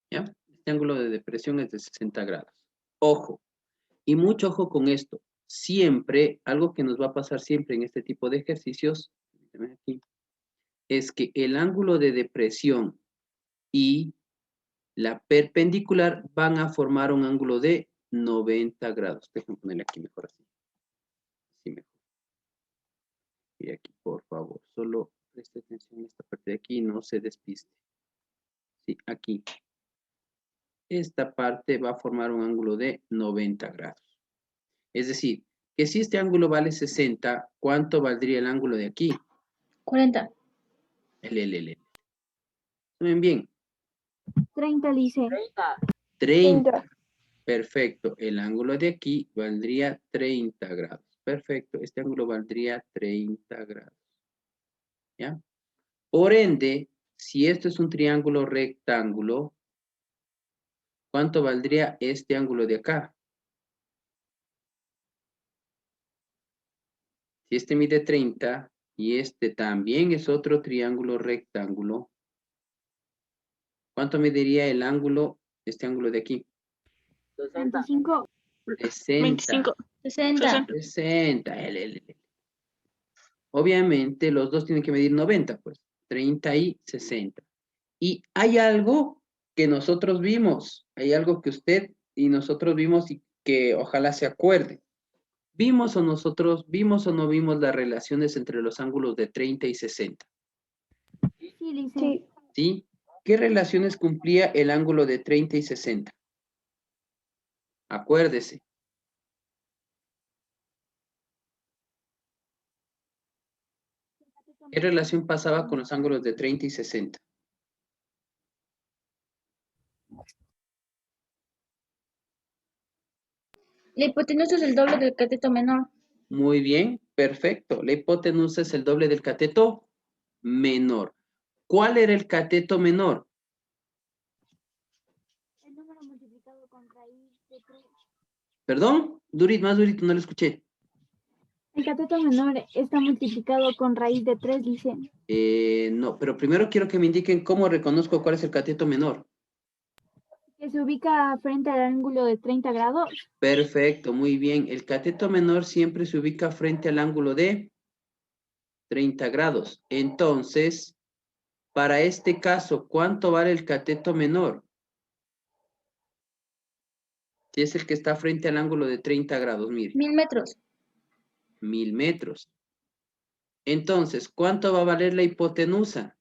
¿Ya? Este ángulo de depresión es de 60 grados. Ojo, y mucho ojo con esto. Siempre, algo que nos va a pasar siempre en este tipo de ejercicios, aquí, es que el ángulo de depresión y la perpendicular van a formar un ángulo de 90 grados. Déjenme ponerle aquí mejor así. Así mejor. Y aquí, por favor, solo preste atención a esta parte de aquí y no se despiste. Sí, aquí. Esta parte va a formar un ángulo de 90 grados. Es decir, que si este ángulo vale 60, ¿cuánto valdría el ángulo de aquí? 40. Ven bien. 30, dice. 30. Perfecto. El ángulo de aquí valdría 30 grados. Perfecto. Este ángulo valdría 30 grados. ¿Ya? Por ende, si esto es un triángulo rectángulo, ¿cuánto valdría este ángulo de acá? Si este mide 30 y este también es otro triángulo rectángulo, ¿cuánto mediría el ángulo, este ángulo de aquí? 25. 60. 25. 60. 60. Obviamente los dos tienen que medir 90, pues. 30 y 60. Y hay algo que nosotros vimos, hay algo que usted y nosotros vimos y que ojalá se acuerde. ¿Vimos o no vimos las relaciones entre los ángulos de 30 y 60? Sí, Licen. Sí. ¿Sí? ¿Qué relaciones cumplía el ángulo de 30 y 60? Acuérdese. ¿Qué relación pasaba con los ángulos de 30 y 60? La hipotenusa es el doble del cateto menor. Muy bien, perfecto. La hipotenusa es el doble del cateto menor. ¿Cuál era el cateto menor? El número multiplicado con raíz de 3. ¿Perdón? Más durito, no lo escuché. El cateto menor está multiplicado con raíz de 3, Licen. No, pero primero quiero que me indiquen cómo reconozco cuál es el cateto menor. Que se ubica frente al ángulo de 30 grados. Perfecto, muy bien. El cateto menor siempre se ubica frente al ángulo de 30 grados. Entonces, para este caso, ¿cuánto vale el cateto menor? Si es el que está frente al ángulo de 30 grados, mire. 1000 metros. 1000 metros. Entonces, ¿cuánto va a valer la hipotenusa?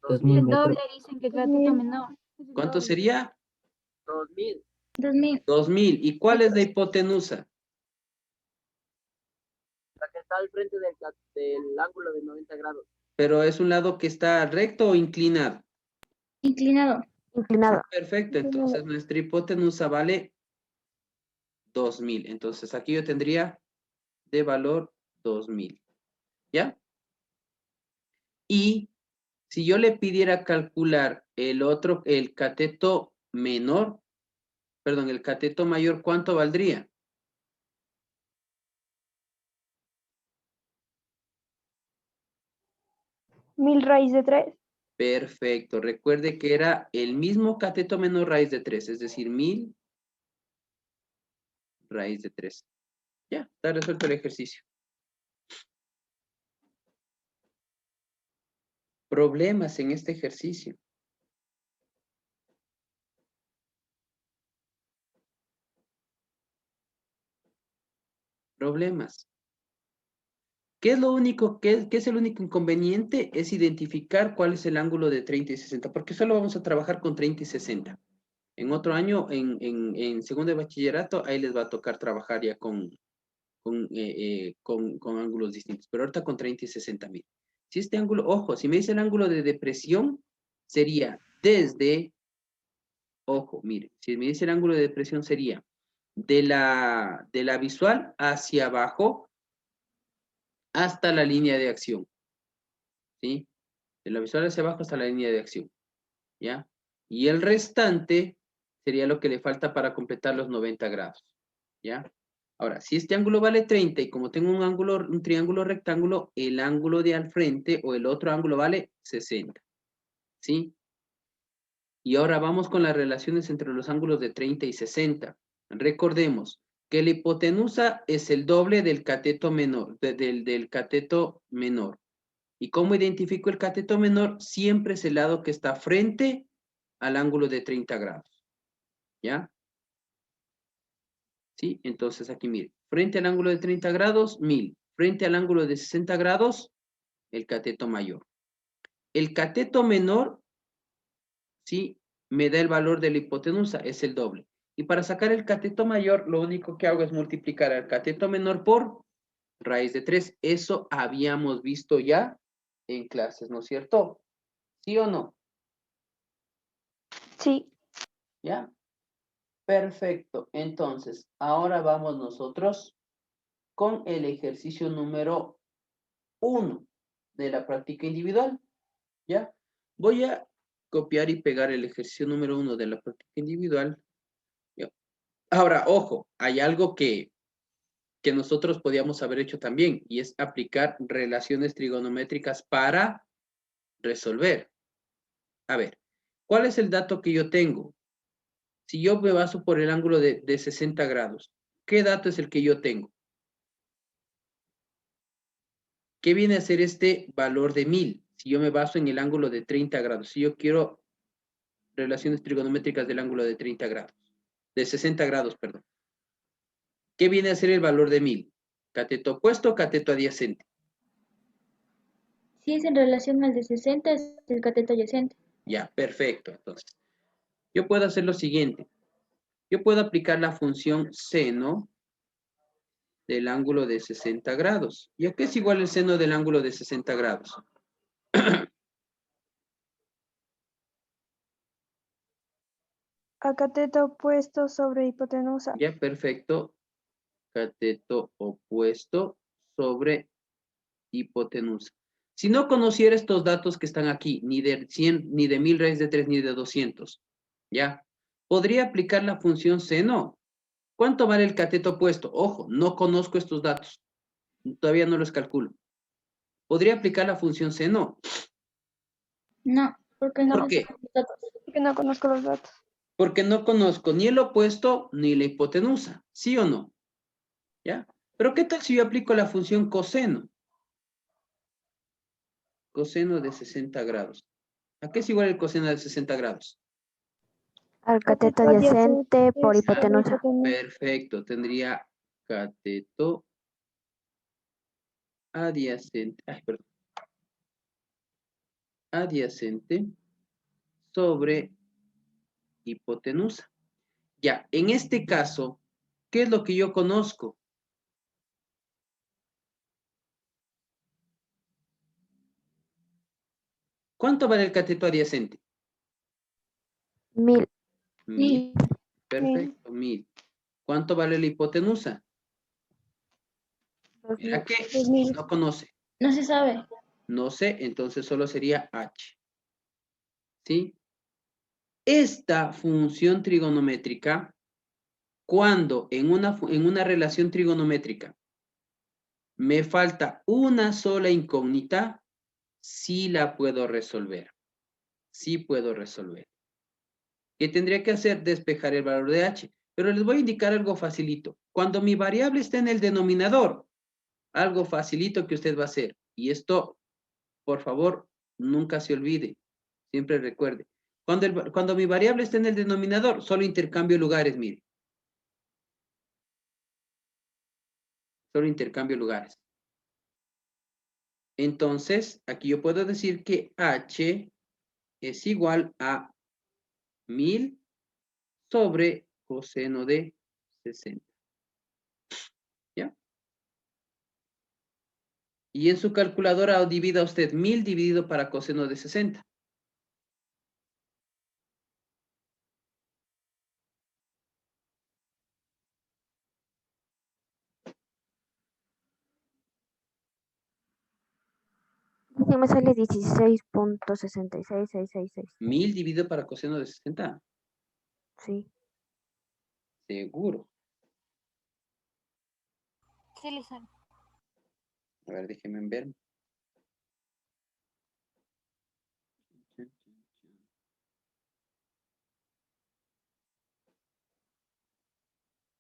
2000. El doble dicen que el cateto menor. Es el ¿Cuánto doble. sería? 2000. 2000. 2000. ¿Y cuál es la hipotenusa? La que está al frente del ángulo de 90 grados. Pero es un lado que está recto o inclinado. Inclinado. Inclinado. Perfecto, entonces nuestra hipotenusa vale 2000. Entonces aquí yo tendría de valor 2000. ¿Ya? Y si yo le pidiera calcular el cateto menor, perdón, el cateto mayor, ¿cuánto valdría? Mil raíz de 3. Perfecto. Recuerde que era el mismo cateto menor raíz de 3, es decir, 1000 raíz de 3. Ya, está resuelto el ejercicio. Problemas en este ejercicio. Problemas. ¿Qué es lo único, qué es el único inconveniente? Es identificar cuál es el ángulo de 30 y 60, porque solo vamos a trabajar con 30 y 60. En otro año, en segundo de bachillerato, ahí les va a tocar trabajar ya con ángulos distintos, pero ahorita con 30 y 60 mil. Si este ángulo, ojo, si me dice el ángulo de depresión, sería desde, ojo, mire, si me dice el ángulo de depresión sería de la visual hacia abajo hasta la línea de acción, ¿sí? De la visual hacia abajo hasta la línea de acción, ¿ya? Y el restante sería lo que le falta para completar los 90 grados, ¿ya? Ahora, si este ángulo vale 30 y como tengo un triángulo rectángulo, el ángulo de al frente o el otro ángulo vale 60, ¿sí? Y ahora vamos con las relaciones entre los ángulos de 30 y 60. Recordemos que la hipotenusa es el doble del cateto menor, del cateto menor. ¿Y cómo identifico el cateto menor? Siempre es el lado que está frente al ángulo de 30 grados. ¿Ya? ¿Sí? Entonces aquí mire, frente al ángulo de 30 grados, 1000. Frente al ángulo de 60 grados, el cateto mayor. El cateto menor, ¿sí? Me da el valor de la hipotenusa, es el doble. Y para sacar el cateto mayor, lo único que hago es multiplicar al cateto menor por raíz de 3. Eso habíamos visto ya en clases, ¿no es cierto? ¿Sí o no? Sí. ¿Ya? Perfecto. Entonces, ahora vamos nosotros con el ejercicio número 1 de la práctica individual. ¿Ya? Voy a copiar y pegar el ejercicio número 1 de la práctica individual. ¿Ya? Ahora, ojo, hay algo que nosotros podíamos haber hecho también, y es aplicar relaciones trigonométricas para resolver. A ver, ¿cuál es el dato que yo tengo? Si yo me baso por el ángulo de 60 grados, ¿qué dato es el que yo tengo? ¿Qué viene a ser este valor de 1000? Si yo me baso en el ángulo de 30 grados, si yo quiero relaciones trigonométricas del ángulo de 30 grados, de 60 grados, perdón. ¿Qué viene a ser el valor de 1000? ¿Cateto opuesto o cateto adyacente? Si es en relación al de 60, es el cateto adyacente. Ya, perfecto. Entonces, yo puedo hacer lo siguiente. Yo puedo aplicar la función seno del ángulo de 60 grados. ¿Y a qué es igual el seno del ángulo de 60 grados? A cateto opuesto sobre hipotenusa. Ya, perfecto. Cateto opuesto sobre hipotenusa. Si no conociera estos datos que están aquí, ni de 100, ni de 1000 raíz de 3, ni de 200, ¿ya? ¿Podría aplicar la función seno? ¿Cuánto vale el cateto opuesto? Ojo, no conozco estos datos. Todavía no los calculo. ¿Podría aplicar la función seno? No, porque no ¿Por qué? conozco los datos. Porque no conozco los datos. Porque no conozco ni el opuesto ni la hipotenusa. ¿Sí o no? ¿Ya? Pero ¿qué tal si yo aplico la función coseno? Coseno de 60 grados. ¿A qué es igual el coseno de 60 grados? Al cateto adyacente por es hipotenusa. Perfecto. Tendría cateto adyacente. Ay, perdón. Adyacente sobre hipotenusa. Ya, en este caso, ¿qué es lo que yo conozco? ¿Cuánto vale el cateto adyacente? 1000. 1000. Perfecto, 1000. ¿Cuánto vale la hipotenusa? ¿Mira qué? 2000. No conoce. No se sabe. No sé, entonces solo sería h. ¿Sí? Esta función trigonométrica, cuando en una relación trigonométrica me falta una sola incógnita, sí la puedo resolver. Sí puedo resolver. ¿Qué tendría que hacer? Despejar el valor de h. Pero les voy a indicar algo facilito. Cuando mi variable está en el denominador, algo facilito que usted va a hacer. Y esto, por favor, nunca se olvide. Siempre recuerde. Cuando mi variable está en el denominador, solo intercambio lugares, mire. Solo intercambio lugares. Entonces, aquí yo puedo decir que h es igual a 1000 sobre coseno de 60. ¿Ya? Y en su calculadora divida usted 1000 dividido para coseno de 60. Sí, me sale 16.66666. 1000 dividido para coseno de 60. Sí. Seguro. Sí, le sale. A ver, déjenme ver.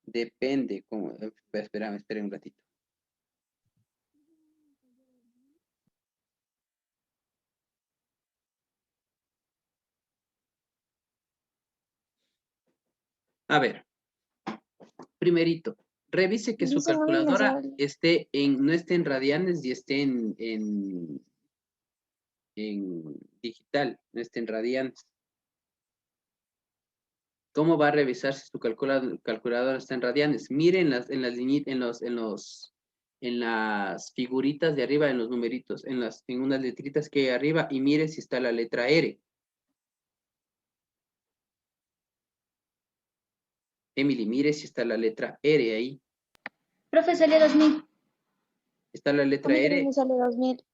Depende. Espérame un ratito. A ver. Primerito. Revise que su Dice, no me calculadora sale. no esté en radianes y esté en digital, no esté en radianes. ¿Cómo va a revisar si su calculadora está en radianes? Mire en las figuritas de arriba, en los numeritos, en unas letritas que hay arriba y mire si está la letra R. Emily, mire si está la letra R ahí. Profe, salió 2000. ¿Está la A letra mí también R? me sale 2000.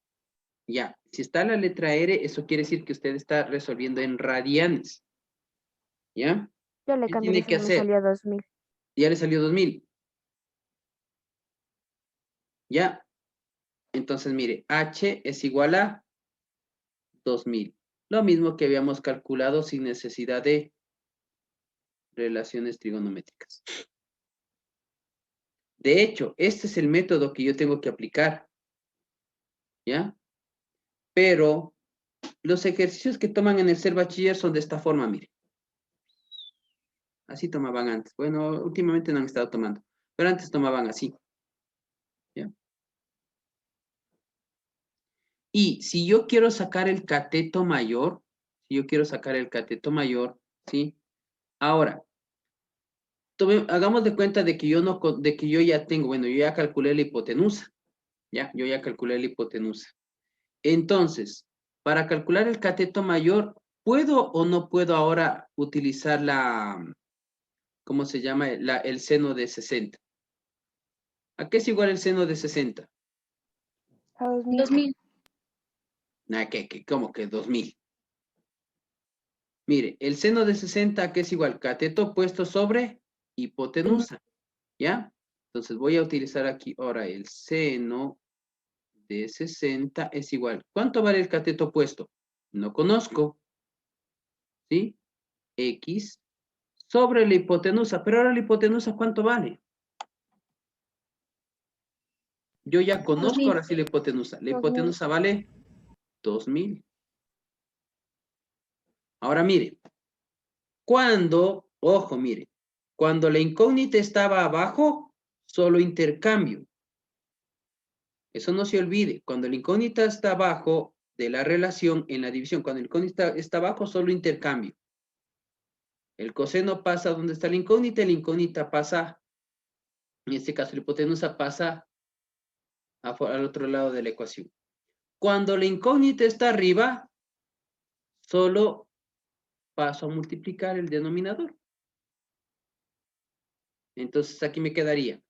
Ya, si está la letra R, eso quiere decir que usted está resolviendo en radianes. ¿Ya? Yo le ¿Qué cambié, tiene que me hacer? salió 2000. Ya le salió 2000. ¿Ya? Entonces, mire, H es igual a 2000. Lo mismo que habíamos calculado sin necesidad de relaciones trigonométricas. De hecho, este es el método que yo tengo que aplicar. ¿Ya? Pero los ejercicios que toman en el ser bachiller son de esta forma, mire. Así tomaban antes. Bueno, últimamente no han estado tomando. Pero antes tomaban así. ¿Ya? Y si yo quiero sacar el cateto mayor, ¿sí? Ahora, hagamos de cuenta de que yo ya tengo, bueno, yo ya calculé la hipotenusa. ¿Ya? Yo ya calculé la hipotenusa. Entonces, para calcular el cateto mayor, ¿puedo o no puedo ahora utilizar ¿cómo se llama? El seno de 60. ¿A qué es igual el seno de 60? A 2000. 2000. ¿Cómo que 2000? Mire, el seno de 60, ¿a qué es igual? Cateto puesto sobre hipotenusa, ¿ya? Entonces voy a utilizar aquí ahora el seno de 60 es igual. ¿Cuánto vale el cateto puesto? No conozco, ¿sí? X sobre la hipotenusa. Pero ahora la hipotenusa, ¿cuánto vale? Yo ya conozco 2000. ahora sí la hipotenusa. La 2000. hipotenusa vale 2000. Ahora mire, ojo, mire, cuando la incógnita estaba abajo, solo intercambio. Eso no se olvide. Cuando la incógnita está abajo de la relación en la división, cuando la incógnita está abajo, solo intercambio. El coseno pasa donde está la incógnita pasa, en este caso la hipotenusa pasa al otro lado de la ecuación. Cuando la incógnita está arriba, solo paso a multiplicar el denominador. Entonces aquí me quedaría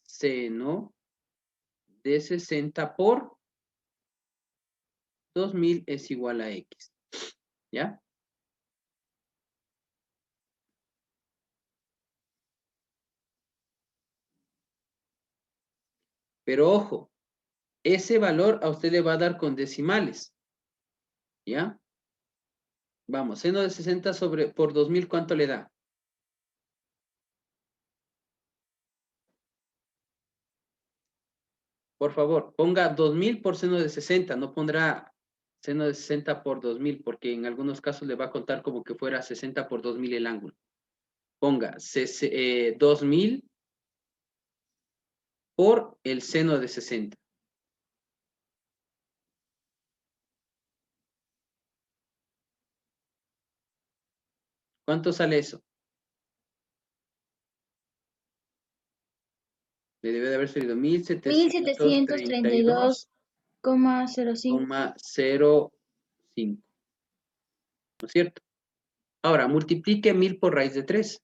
seno de 60 por 2000 es igual a X. ¿Ya? Pero ojo, ese valor a usted le va a dar con decimales. ¿Ya? Vamos, seno de 60 por 2000, ¿cuánto le da? Por favor, ponga 2000 por seno de 60, no pondrá seno de 60 por 2000, porque en algunos casos le va a contar como que fuera 60 por 2000 el ángulo. Ponga 2000 por el seno de 60. ¿Cuánto sale eso? Le debe de haber salido 1732,05. 1732,05. ¿No es cierto? Ahora, multiplique 1000 por raíz de 3.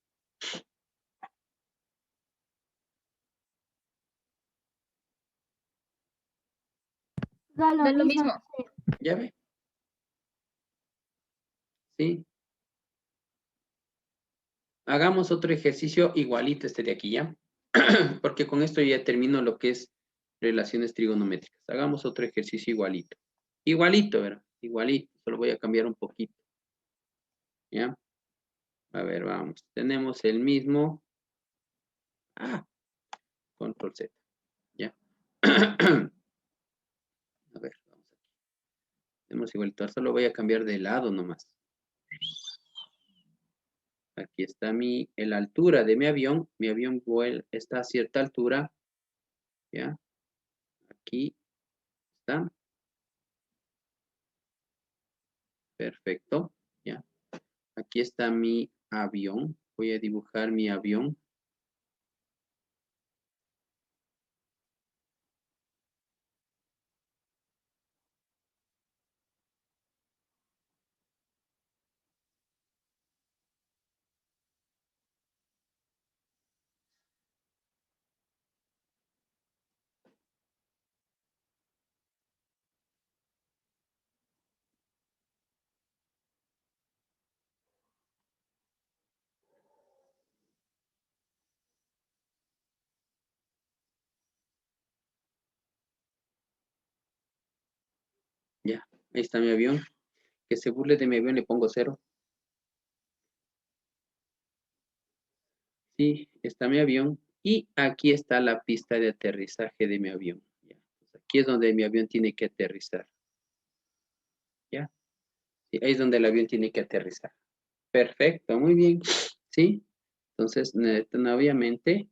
Da Da lo mismo. ¿Ya ve? ¿Sí? Hagamos otro ejercicio igualito este de aquí, ¿ya? Porque con esto ya termino lo que es relaciones trigonométricas. Hagamos otro ejercicio igualito. Igualito, ¿verdad? Igualito. Solo voy a cambiar un poquito. ¿Ya? A ver, vamos. Tenemos el mismo. Control Z. ¿Ya? A ver, vamos aquí. Tenemos igualito. Solo voy a cambiar de lado nomás. Aquí está la altura de mi avión. Mi avión está a cierta altura. ¿Ya? Aquí está. Perfecto. ¿Ya? Aquí está mi avión. Voy a dibujar mi avión. Ya, ahí está mi avión. Que se burle de mi avión le pongo 0. Sí, está mi avión. Y aquí está la pista de aterrizaje de mi avión. ¿Ya? Aquí es donde mi avión tiene que aterrizar. ¿Ya? Sí, ahí es donde el avión tiene que aterrizar. Perfecto, muy bien. ¿Sí? Entonces, obviamente,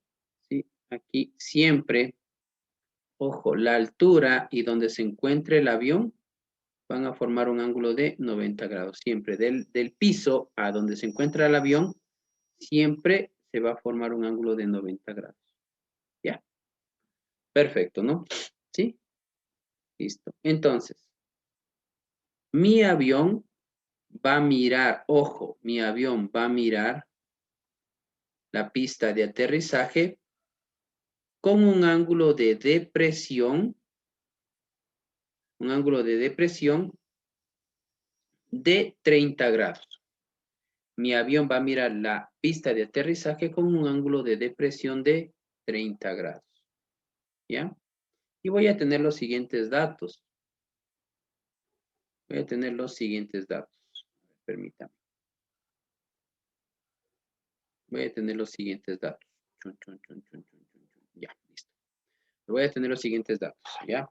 aquí siempre, ojo, la altura y donde se encuentre el avión van a formar un ángulo de 90 grados. Siempre del piso a donde se encuentra el avión, siempre se va a formar un ángulo de 90 grados. Ya. Perfecto, ¿no? ¿Sí? Listo. Entonces, mi avión va a mirar, ojo, mi avión va a mirar la pista de aterrizaje con un ángulo de depresión, de 30 grados. Mi avión va a mirar la pista de aterrizaje con un ángulo de depresión de 30 grados. ¿Ya? Y voy a tener los siguientes datos. Permítame. Voy a tener los siguientes datos. Ya, listo. Voy a tener los siguientes datos, ¿ya?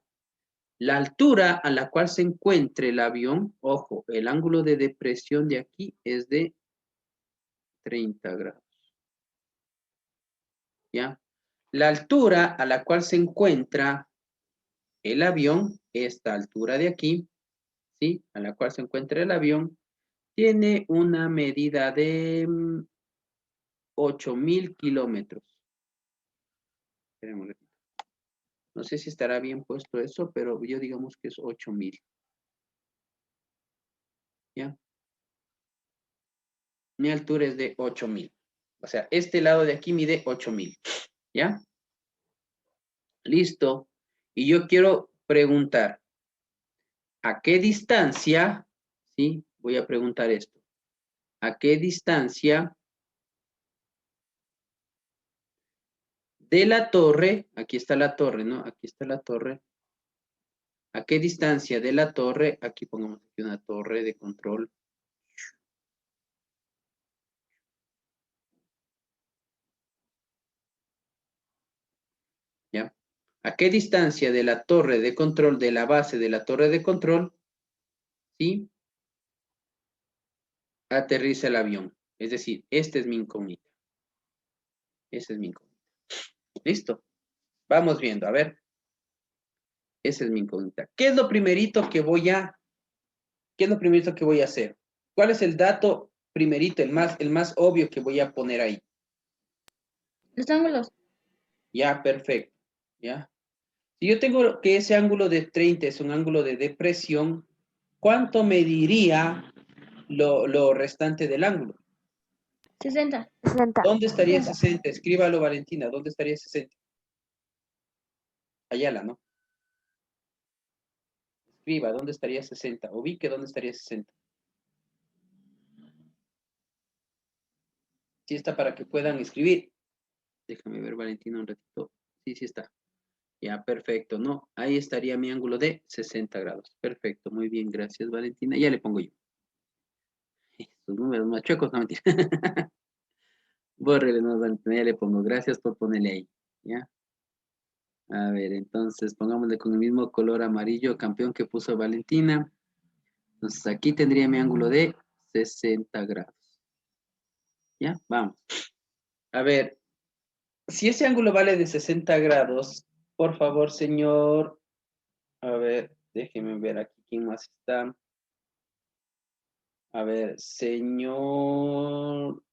La altura a la cual se encuentre el avión, ojo, el ángulo de depresión de aquí es de 30 grados. ¿Ya? La altura a la cual se encuentra el avión, esta altura de aquí, ¿sí? A la cual se encuentra el avión, tiene una medida de 8,000 kilómetros. No sé si estará bien puesto eso, pero yo digamos que es 8,000. ¿Ya? Mi altura es de 8,000. O sea, este lado de aquí mide 8,000. ¿Ya? Listo. Y yo quiero preguntar, ¿a qué distancia? ¿Sí? Voy a preguntar esto. ¿A qué distancia de la torre? Aquí está la torre, ¿no? Aquí está la torre. ¿A qué distancia de la torre? Aquí pongamos aquí una torre de control. ¿Ya? ¿A qué distancia de la torre de control, de la base de la torre de control, ¿sí? Aterriza el avión? Es decir, esta es mi incógnita. Esa es mi incógnita. ¿Listo? Vamos viendo, a ver. Esa es mi incógnita. ¿Qué es lo primerito que voy a hacer? ¿Cuál es el dato primerito, el más obvio que voy a poner ahí? Los ángulos. Ya, perfecto. ¿Ya? Si yo tengo que ese ángulo de 30 es un ángulo de depresión, ¿cuánto mediría lo restante del ángulo? 60. 60. ¿Dónde estaría 60? Escríbalo, Valentina. ¿Dónde estaría 60? Ayala, ¿no? Escriba, ¿dónde estaría 60? Ubique, ¿dónde estaría 60? Sí está para que puedan escribir. Déjame ver, Valentina, un ratito. Sí, sí está. Ya, perfecto, ¿no? Ahí estaría mi ángulo de 60 grados. Perfecto, muy bien, gracias, Valentina. Ya le pongo yo. Sus números más chuecos, no mentira. Bórrele, no, Valentina, ya le pongo. Gracias por ponerle ahí. ¿Ya? A ver, entonces pongámosle con el mismo color amarillo, campeón que puso Valentina. Entonces aquí tendría mi ángulo de 60 grados. ¿Ya? Vamos. A ver, si ese ángulo vale de 60 grados, por favor, señor. A ver, déjeme ver aquí quién más está. A ver, señor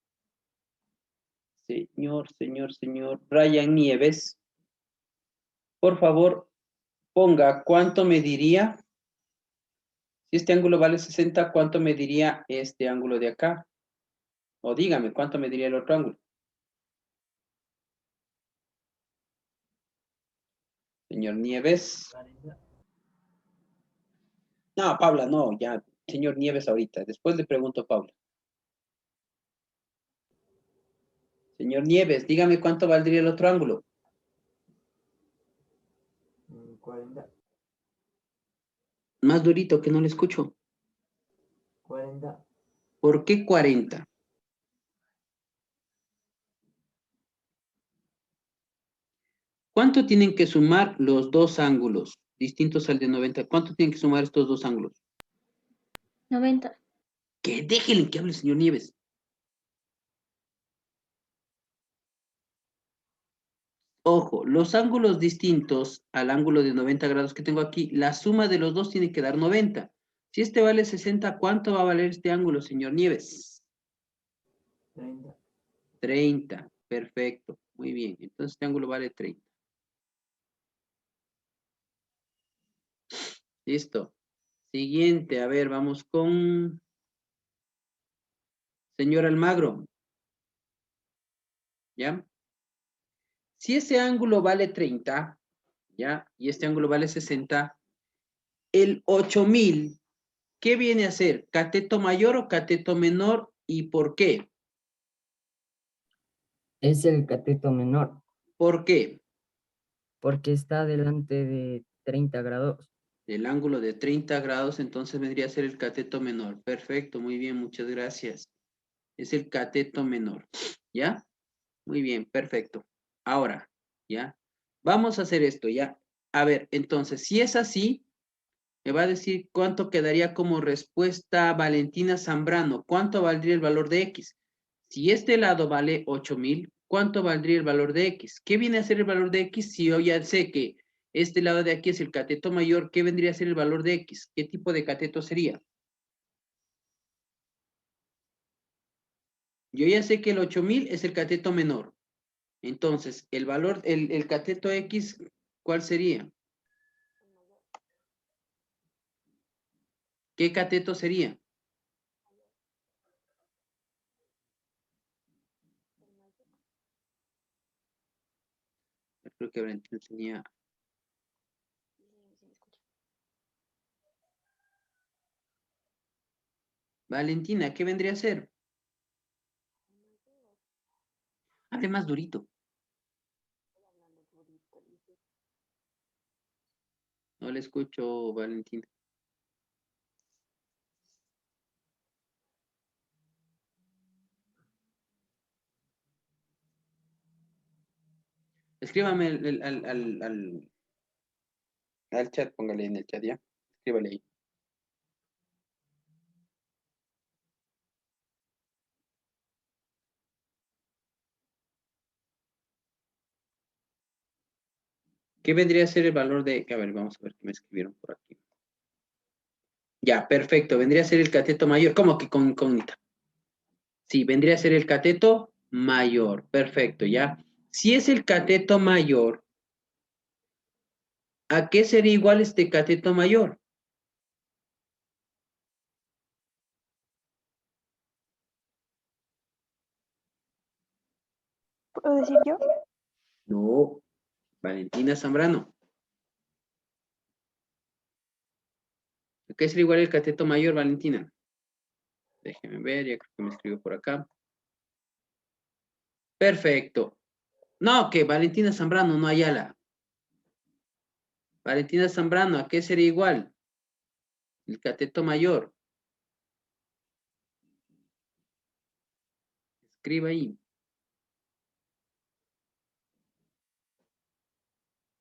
Brian Nieves. Por favor, ponga cuánto mediría. Si este ángulo vale 60, ¿cuánto mediría este ángulo de acá? O dígame, ¿cuánto mediría el otro ángulo? Señor Nieves. No, Paula, no, ya. Señor Nieves ahorita. Después le pregunto a Paula. Señor Nieves, dígame cuánto valdría el otro ángulo. 40. Más durito, que no le escucho. 40. ¿Por qué 40? ¿Cuánto tienen que sumar los dos ángulos distintos al de 90? ¿Cuánto tienen que sumar estos dos ángulos? 90. Que déjenle que hable, señor Nieves. Ojo, los ángulos distintos al ángulo de 90 grados que tengo aquí, la suma de los dos tiene que dar 90. Si este vale 60, ¿cuánto va a valer este ángulo, señor Nieves? 30. 30, perfecto, muy bien. Entonces este ángulo vale 30. Listo. Siguiente, a ver, vamos con señor Almagro. ¿Ya? Si ese ángulo vale 30, ¿ya? Y este ángulo vale 60, el 8000, ¿qué viene a ser? ¿Cateto mayor o cateto menor? ¿Y por qué? Es el cateto menor, ¿Por qué? porque está delante de 30 grados. El ángulo de 30 grados, entonces vendría a ser el cateto menor. Perfecto, muy bien, muchas gracias. Es el cateto menor, ¿ya? Muy bien, perfecto. Ahora, ¿ya? Vamos a hacer esto, ¿ya? A ver, entonces, si es así, me va a decir cuánto quedaría como respuesta Valentina Zambrano. ¿Cuánto valdría el valor de X? Si este lado vale 8000, ¿cuánto valdría el valor de X? ¿Qué viene a ser el valor de X si yo ya sé que este lado de aquí es el cateto mayor? ¿Qué vendría a ser el valor de X? ¿Qué tipo de cateto sería? Yo ya sé que el 8000 es el cateto menor. Entonces, el valor, el cateto X, ¿cuál sería? ¿Qué cateto sería? Yo creo que Valentina tenía... Valentina, ¿qué vendría a ser? Hable más durito. No le escucho, Valentina. Escríbame al chat, póngale en el chat, ¿ya? Escríbale ahí. ¿Qué vendría a ser el valor de...? A ver, vamos a ver qué me escribieron por aquí. Ya, perfecto. Vendría a ser el cateto mayor. ¿Cómo que con incógnita? Sí, vendría a ser el cateto mayor. Perfecto, ¿ya? Si es el cateto mayor, ¿a qué sería igual este cateto mayor? ¿Puedo decir yo? No, Valentina Zambrano. ¿A qué sería igual el cateto mayor, Valentina? Déjeme ver, ya creo que me escribió por acá. Perfecto. No, que Valentina Zambrano, no Ayala. Valentina Zambrano, ¿a qué sería igual? El cateto mayor. Escriba ahí.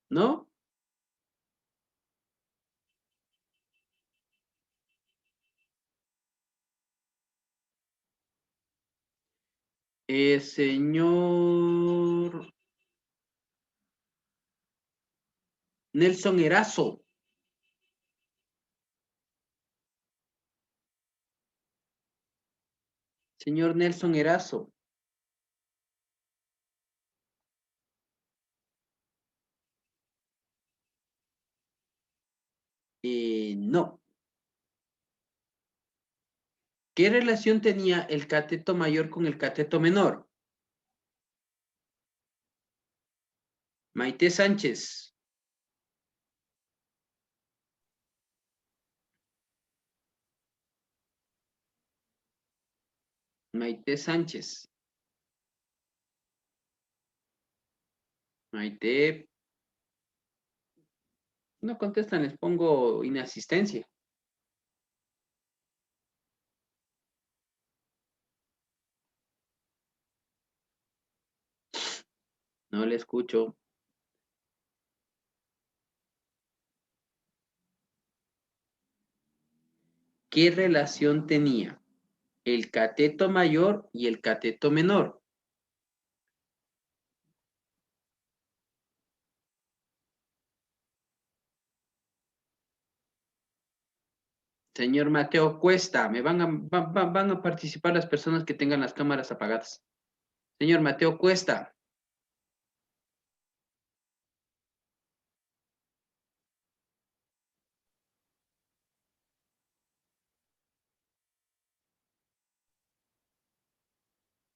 ¿No? Señor Nelson Erazo. Señor Nelson Erazo. No. ¿Qué relación tenía el cateto mayor con el cateto menor? Maite Sánchez. Maite Sánchez. Maite. No contestan, les pongo inasistencia. No le escucho. ¿Qué relación tenía el cateto mayor y el cateto menor? Señor Mateo Cuesta, van a participar las personas que tengan las cámaras apagadas. Señor Mateo Cuesta.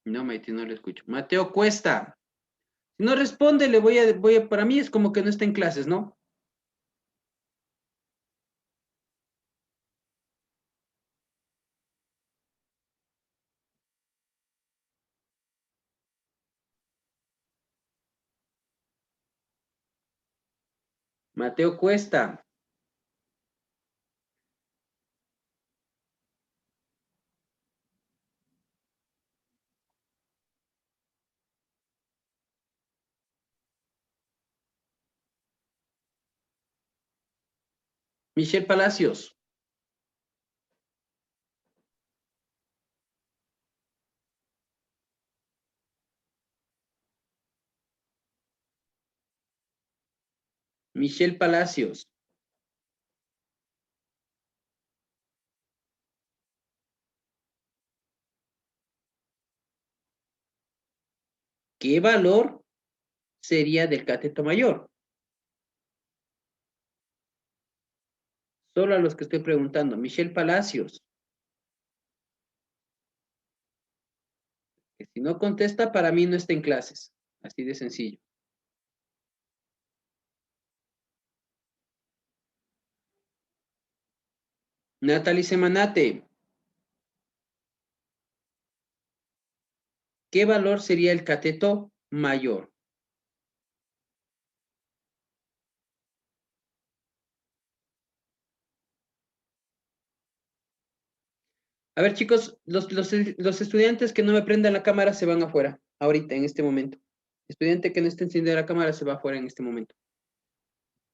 No, Maite, no lo escucho. Mateo Cuesta. Si no responde, para mí es como que no está en clases, ¿no? Mateo Cuesta. Michelle Palacios. Michelle Palacios. ¿Qué valor sería del cateto mayor? Solo a los que estoy preguntando. Michelle Palacios. Que si no contesta, para mí no está en clases. Así de sencillo. Natalie Semanate. ¿Qué valor sería el cateto mayor? A ver, chicos, los estudiantes que no me prendan la cámara se van afuera, ahorita, en este momento. Estudiante que no esté encendida la cámara se va afuera en este momento.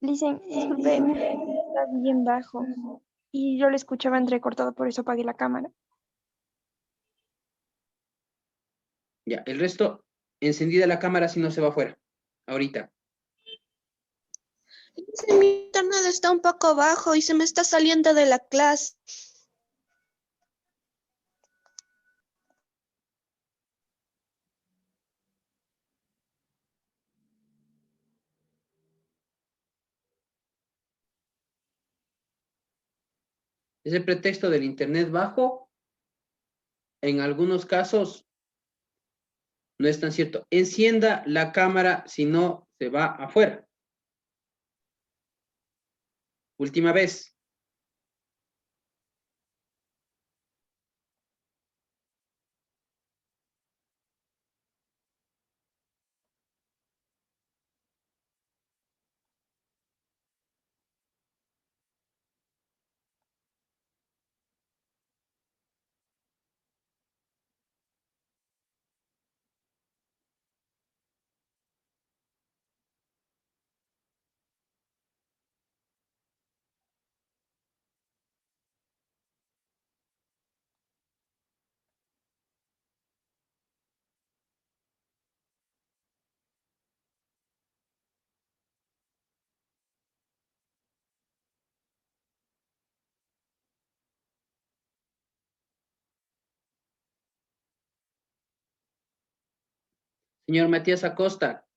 Listen, disculpe, está bien bajo. Y yo le escuchaba entrecortado, por eso apagué la cámara. Ya, el resto, encendida la cámara si no se va afuera, ahorita. Mi internet está un poco bajo y se me está saliendo de la clase. Es el pretexto del internet bajo. En algunos casos no es tan cierto. Encienda la cámara si no se va afuera. Última vez. Señor Matías Acosta.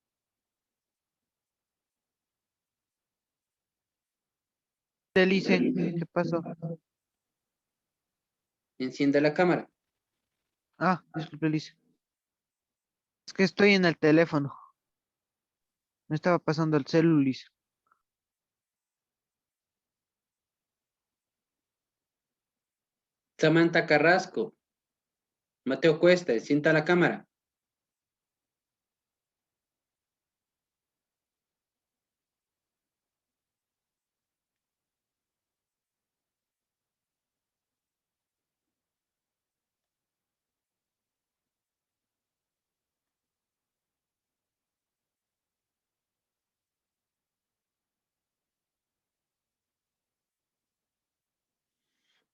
Dicen, ¿qué pasó? Encienda la cámara. Ah, disculpe, Lice. Es que estoy en el teléfono. Me estaba pasando el celular, Lice. Samantha Carrasco. Mateo Cuesta, encienda la cámara.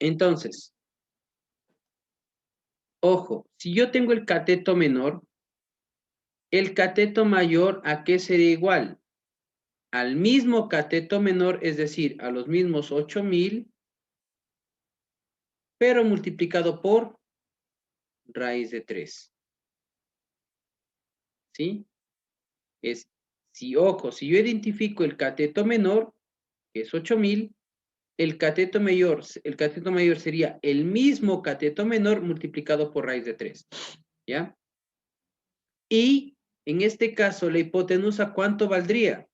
Entonces, ojo, si yo tengo el cateto menor, el cateto mayor, ¿a qué sería igual? Al mismo cateto menor, es decir, a los mismos 8,000 pero multiplicado por raíz de 3. ¿Sí? Ojo, si yo identifico el cateto menor, que es 8000, el cateto mayor sería el mismo cateto menor multiplicado por raíz de 3. ¿Ya? Y en este caso, la hipotenusa, ¿cuánto valdría?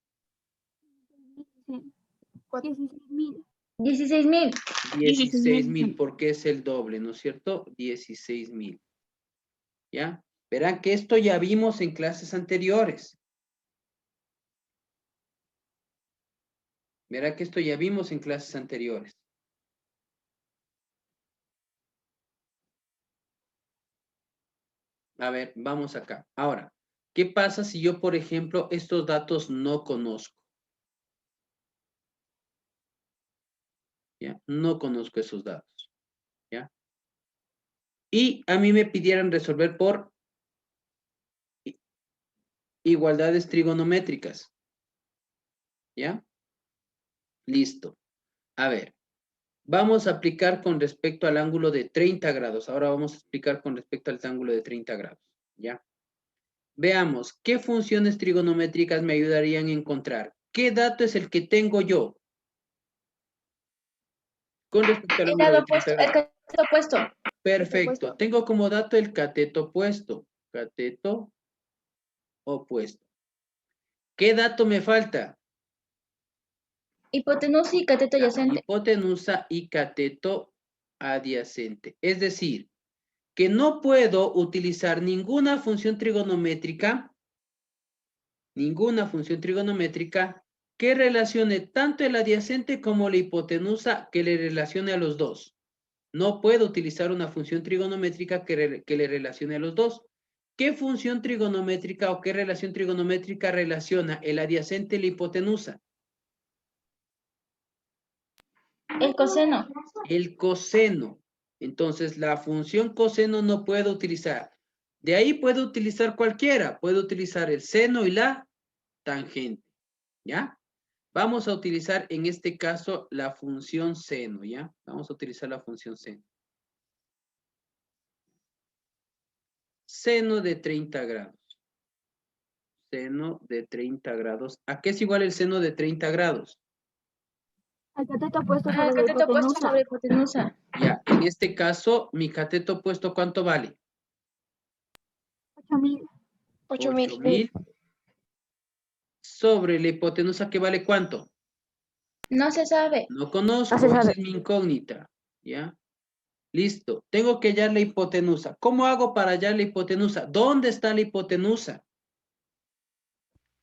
16.000. 16.000. 16.000, porque es el doble, ¿no es cierto? 16.000. ¿Ya? Verán que esto ya vimos en clases anteriores. Verán que esto ya vimos en clases anteriores. A ver, vamos acá. Ahora, ¿qué pasa si yo, por ejemplo, estos datos no conozco? ¿Ya? No conozco esos datos. ¿Ya? Y a mí me pidieran resolver por igualdades trigonométricas. ¿Ya? Listo. A ver, vamos a aplicar con respecto al ángulo de 30 grados. Ahora vamos a explicar con respecto al ángulo de 30 grados. ¿Ya? Veamos, ¿qué funciones trigonométricas me ayudarían a encontrar? ¿Qué dato es el que tengo yo? Con respecto al El ángulo lado de 30 opuesto, el grados. cateto opuesto. Perfecto. Tengo como dato el cateto opuesto. Cateto opuesto. ¿Qué dato me falta? Hipotenusa y cateto adyacente. Hipotenusa y cateto adyacente. Es decir, que no puedo utilizar ninguna función trigonométrica que relacione tanto el adyacente como la hipotenusa que le relacione a los dos. No puedo utilizar una función trigonométrica que le relacione a los dos. ¿Qué función trigonométrica o qué relación trigonométrica relaciona el adyacente y la hipotenusa? El coseno. El coseno. Entonces, la función coseno no puedo utilizar. De ahí puedo utilizar cualquiera. Puedo utilizar el seno y la tangente. ¿Ya? Vamos a utilizar en este caso la función seno. ¿Ya? Vamos a utilizar la función seno. Seno de 30 grados. Seno de 30 grados. ¿A qué es igual el seno de 30 grados? Al cateto opuesto sobre El la cateto opuesto hipotenusa. sobre hipotenusa. Ya, en este caso, mi cateto opuesto, ¿cuánto vale? 8.000. 8.000 sobre la hipotenusa, ¿que vale cuánto? No se sabe. No conozco, No se esa sabe. es mi incógnita. ¿Ya? Listo. Tengo que hallar la hipotenusa. ¿Cómo hago para hallar la hipotenusa? ¿Dónde está la hipotenusa?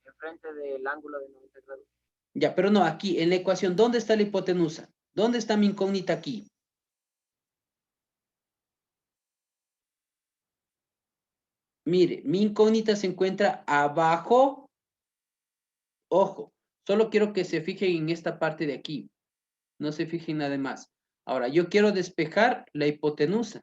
Enfrente del ángulo de 90 grados. Ya, pero no, aquí, en la ecuación, ¿dónde está la hipotenusa? ¿Dónde está mi incógnita aquí? Mire, mi incógnita se encuentra abajo. Ojo, solo quiero que se fijen en esta parte de aquí. No se fijen nada más. Ahora, yo quiero despejar la hipotenusa.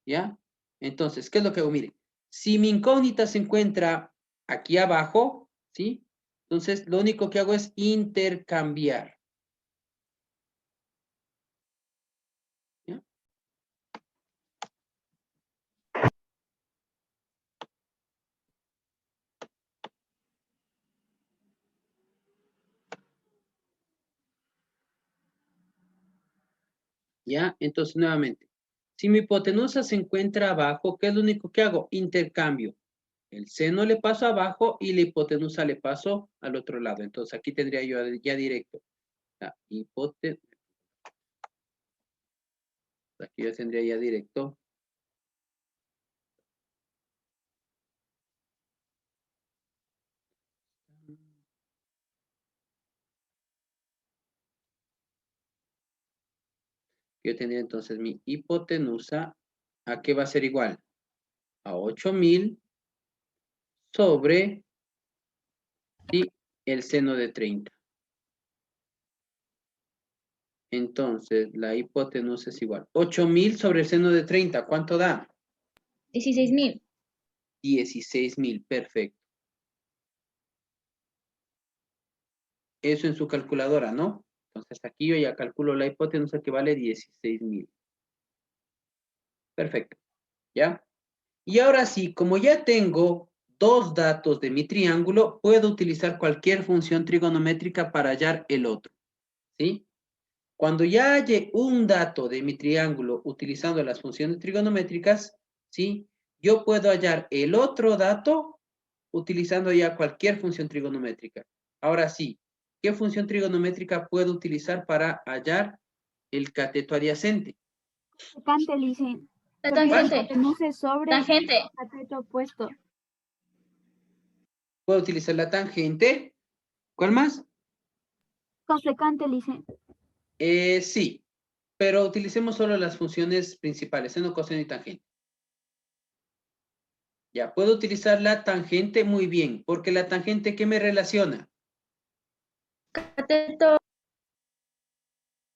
¿Ya? Entonces, ¿qué es lo que hago? Mire, si mi incógnita se encuentra aquí abajo, ¿sí? Entonces, lo único que hago es intercambiar. ¿Ya? ¿Ya? Entonces, nuevamente, si mi hipotenusa se encuentra abajo, ¿qué es lo único que hago? Intercambio. El seno le paso abajo y la hipotenusa le paso al otro lado. Entonces, aquí tendría yo ya directo. La hipotenusa. Aquí yo tendría ya directo. Yo tendría entonces mi hipotenusa, ¿a qué va a ser igual? A 8.000 sobre ¿sí? El seno de 30. Entonces, la hipotenusa es igual. 8.000 sobre el seno de 30, ¿cuánto da? 16.000. 16.000, perfecto. Eso en su calculadora, ¿no? Entonces, aquí yo ya calculo la hipotenusa que vale 16.000. Perfecto. ¿Ya? Y ahora sí, como ya tengo dos datos de mi triángulo, puedo utilizar cualquier función trigonométrica para hallar el otro. ¿Sí? Cuando ya halle un dato de mi triángulo utilizando las funciones trigonométricas, ¿sí? Yo puedo hallar el otro dato utilizando ya cualquier función trigonométrica. Ahora sí, ¿qué función trigonométrica puedo utilizar para hallar el cateto adyacente? Secante, Licen. La Porque la tangente. hipotenusa es sobre Tangente. el cateto opuesto. Puedo utilizar la tangente. ¿Cuál más? Cosecante, Licen. Sí, pero utilicemos solo las funciones principales, seno, coseno y tangente. Ya, puedo utilizar la tangente muy bien, porque la tangente, ¿qué me relaciona? Cateto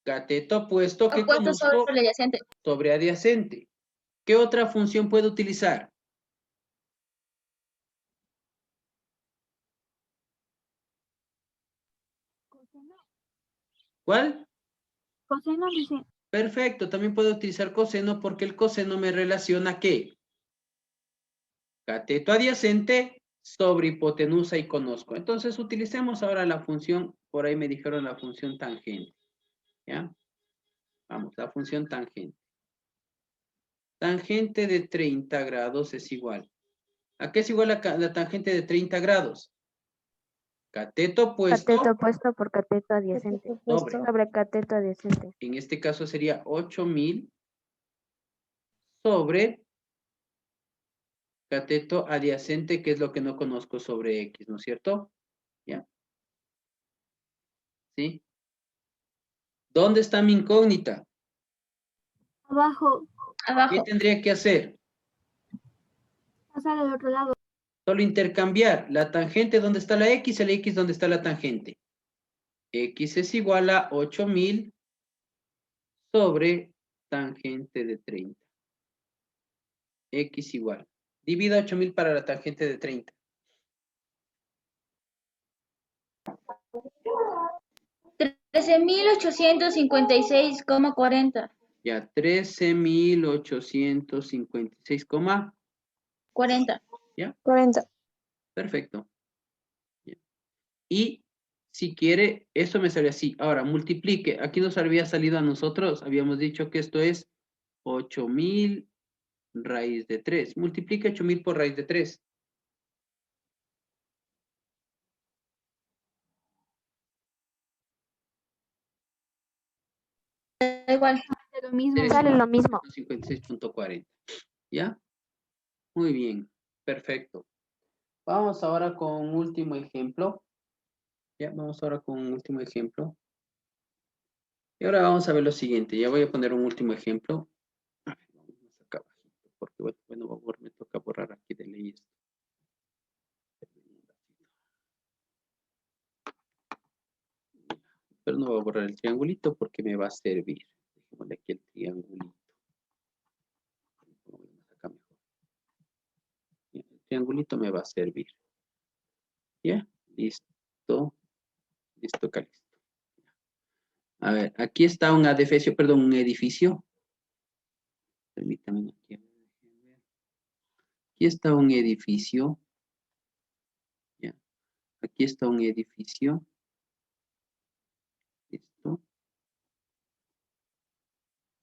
Cateto opuesto que opuesto sobre conozco el adyacente. sobre adyacente. ¿Qué otra función puedo utilizar? Coseno. ¿Cuál? Coseno, Licen. Perfecto, también puedo utilizar coseno porque el coseno me relaciona ¿qué? Cateto adyacente sobre hipotenusa y conozco. Entonces utilicemos ahora la función, por ahí me dijeron la función tangente. ¿Ya? Vamos, la función tangente. Tangente de 30 grados es igual. ¿A qué es igual la tangente de 30 grados? Cateto opuesto. Cateto opuesto por cateto adyacente. Sobre. Sobre cateto adyacente. En este caso sería 8000 sobre cateto adyacente, que es lo que no conozco sobre X, ¿no es cierto? ¿Ya? ¿Sí? ¿Dónde está mi incógnita? Abajo. ¿Qué Abajo. tendría que hacer? Pasar al otro lado. Solo intercambiar la tangente donde está la X, el X donde está la tangente. X es igual a 8000 sobre tangente de 30. X igual. Divida 8000 para la tangente de 30. $13,856,40. Ya, 13,856, 40. ¿ya? 40. Perfecto. Ya. Y si quiere, esto me sale así. Ahora, multiplique. Aquí nos había salido a nosotros. Habíamos dicho que esto es 8000 raíz de 3. Multiplique 8000 por raíz de 3. Da igual. Lo mismo. Sale lo mismo. 56.40. ¿Ya? Muy bien. Perfecto. Vamos ahora con un último ejemplo. Ya, vamos ahora con un último ejemplo. Y ahora vamos a ver lo siguiente. Ya voy a poner un último ejemplo. A ver, vamos acá abajito, porque bueno, me toca borrar aquí de ley esto. Pero no voy a borrar el triangulito porque me va a servir. Dejémosle aquí el triangulito. Acá mejor. El triangulito me va a servir. ¿Ya? Listo. Listo, acá listo. A ver, aquí está un edificio, perdón, un edificio. Permítanme aquí. Aquí está un edificio. Ya. Aquí está un edificio. Listo.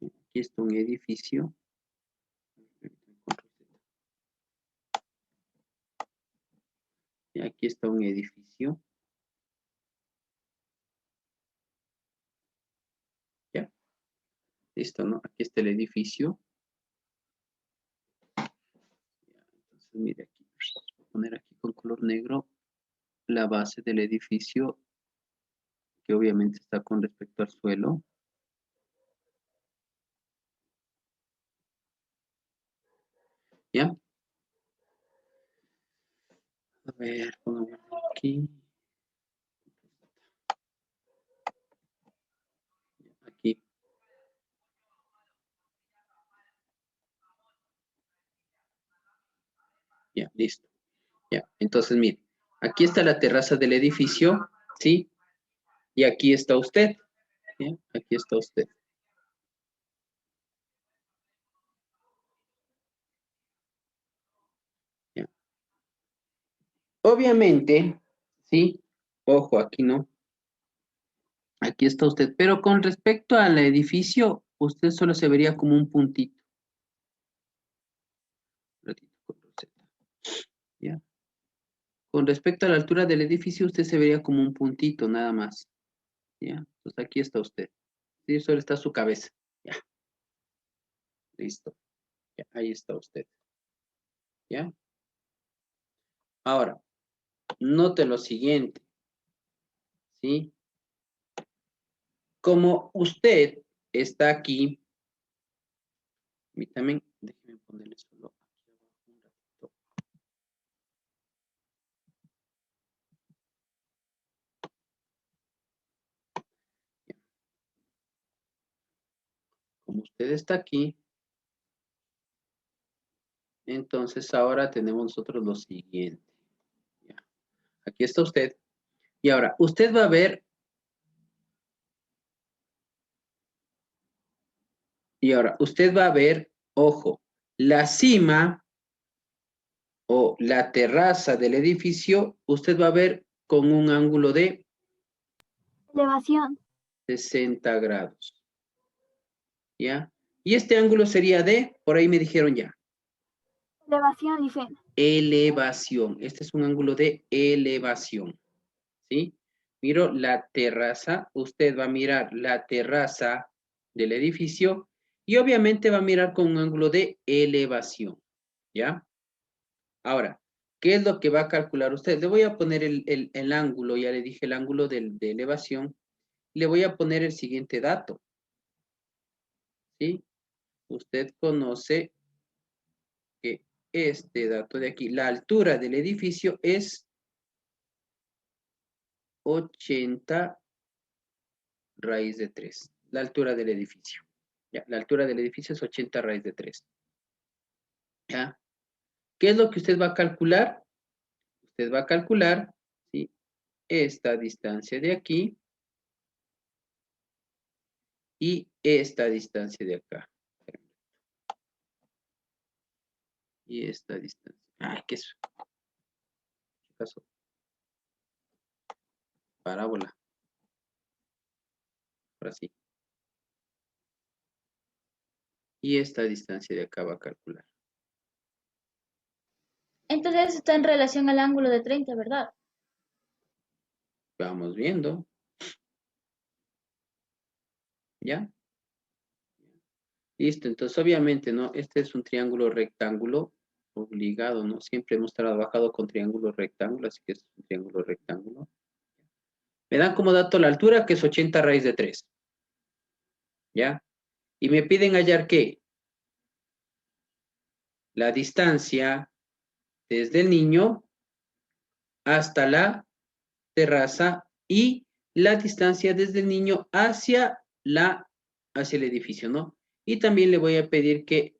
Aquí está un edificio. Y aquí está un edificio. Ya. Listo, ¿no? Aquí está el edificio. Ya, entonces, mire aquí. Voy a poner aquí con color negro la base del edificio, que obviamente está con respecto al suelo. ¿Ya? A ver, pongamos aquí. Aquí. Ya, listo. Ya, entonces mire, aquí está la terraza del edificio, ¿sí? Y aquí está usted. ¿Ya? Aquí está usted. obviamente, ¿sí? Ojo, aquí no. Aquí está usted. Pero con respecto al edificio, usted solo se vería como un puntito. Un ratito, control Z. ¿Ya? Con respecto a la altura del edificio, usted se vería como un puntito, nada más. ¿Ya? Entonces aquí está usted. Sí, solo está su cabeza. Ya. Listo. Ya, ahí está usted. ¿Ya? Ahora, note lo siguiente. ¿Sí? Como usted está aquí, y también, déjeme ponerle solo aquí abajo un ratito. Como usted está aquí, entonces ahora tenemos nosotros lo siguiente. Ya. Aquí está usted. Y ahora, usted va a ver. Y ahora, usted va a ver, ojo, la cima o la terraza del edificio, usted va a ver con un ángulo de Elevación. 60 grados. ¿Ya? Y este ángulo sería de, por ahí me dijeron ya, Elevación, Licen. elevación. Este es un ángulo de elevación. ¿Sí? Miro la terraza, usted va a mirar la terraza del edificio y obviamente va a mirar con un ángulo de elevación. ¿Ya? Ahora, ¿qué es lo que va a calcular usted? Le voy a poner el ángulo, ya le dije el ángulo de elevación. Le voy a poner el siguiente dato. ¿Sí? Usted conoce que este dato de aquí, la altura del edificio es 80 raíz de 3. La altura del edificio. Ya, la altura del edificio es 80 raíz de 3. ¿Ya? ¿Qué es lo que usted va a calcular? Usted va a calcular, ¿sí? Esta distancia de aquí y esta distancia de acá. Y esta distancia. Ay, ¿qué es? ¿Qué pasó? Parábola. Ahora sí. Y esta distancia de acá va a calcular. Entonces está en relación al ángulo de 30, ¿verdad? Vamos viendo. ¿Ya? Listo, entonces obviamente, ¿no? Este es un triángulo rectángulo obligado, ¿no? Siempre hemos trabajado con triángulos rectángulos, así que es un triángulo rectángulo. Me dan como dato la altura, que es 80 raíz de 3. ¿Ya? Y me piden hallar ¿qué? La distancia desde el niño hasta la terraza y la distancia desde el niño hacia el edificio, ¿no? Y también le voy a pedir que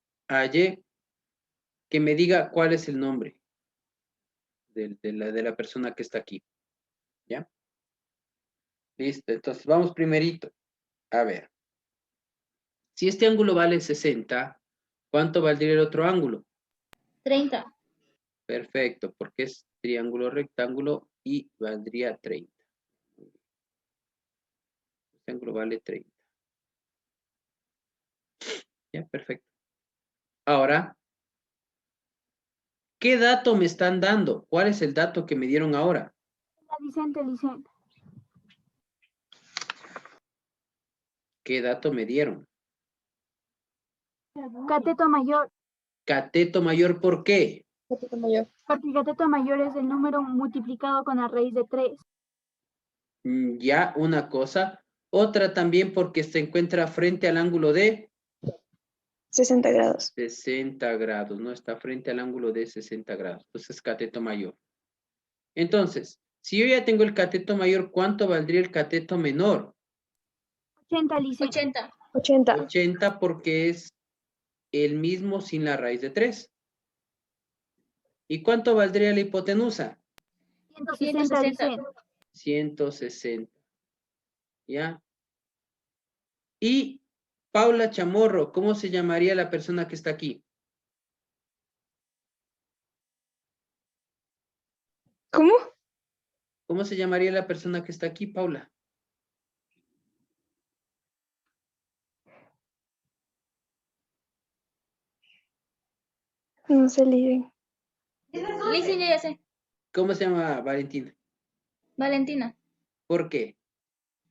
me diga cuál es el nombre de la persona que está aquí. ¿Ya? Listo, entonces vamos primerito. A ver. Si este ángulo vale 60, ¿cuánto valdría el otro ángulo? 30. Perfecto, porque es triángulo rectángulo y valdría 30. Este ángulo vale 30. Ya, perfecto. Ahora, ¿qué dato me están dando? ¿Cuál es el dato que me dieron ahora? Vicente, Licen. ¿Qué dato me dieron? Cateto mayor. Cateto mayor, ¿por qué? Cateto mayor. Porque el cateto mayor es el número multiplicado con la raíz de 3. Ya, una cosa. Otra también porque se encuentra frente al ángulo de 60 grados. 60 grados, ¿no? Está frente al ángulo de 60 grados. Entonces, cateto mayor. Entonces, si yo ya tengo el cateto mayor, ¿cuánto valdría el cateto menor? 80, Licen. 80. 80. 80 porque es el mismo sin la raíz de 3. ¿Y cuánto valdría la hipotenusa? 160, Licen. 160. ¿Ya? Y Paula Chamorro, ¿cómo se llamaría la persona que está aquí? ¿Cómo? ¿Cómo se llamaría la persona que está aquí, Paula? No sé, Lisen. Listen, ya sé. ¿Cómo se llama Valentina? Valentina. ¿Por qué?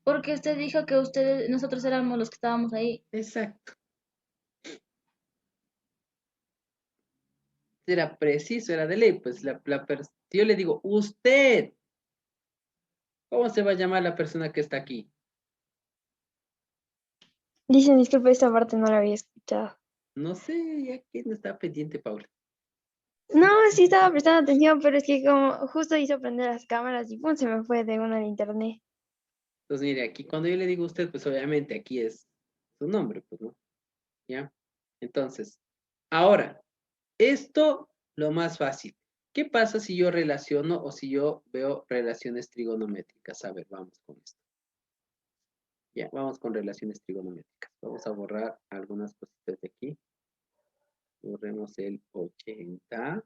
Porque usted dijo que nosotros éramos los que estábamos ahí. Exacto. Era preciso, era de ley. Pues yo le digo, usted. ¿Cómo se va a llamar la persona que está aquí? Lisen, disculpe, esta parte no la había escuchado. No sé, ya que no está pendiente, Paula. No, sí estaba prestando atención, pero es que como justo hizo prender las cámaras y pum, se me fue de una al internet. Entonces, mire, aquí cuando yo le digo a usted, pues obviamente aquí es su nombre, pues, ¿no? ¿Ya? Entonces, ahora, esto lo más fácil. ¿Qué pasa si yo relaciono o si yo veo relaciones trigonométricas? A ver, vamos con esto. Ya, vamos con relaciones trigonométricas. Vamos a borrar algunas cositas de aquí. Borremos el 80.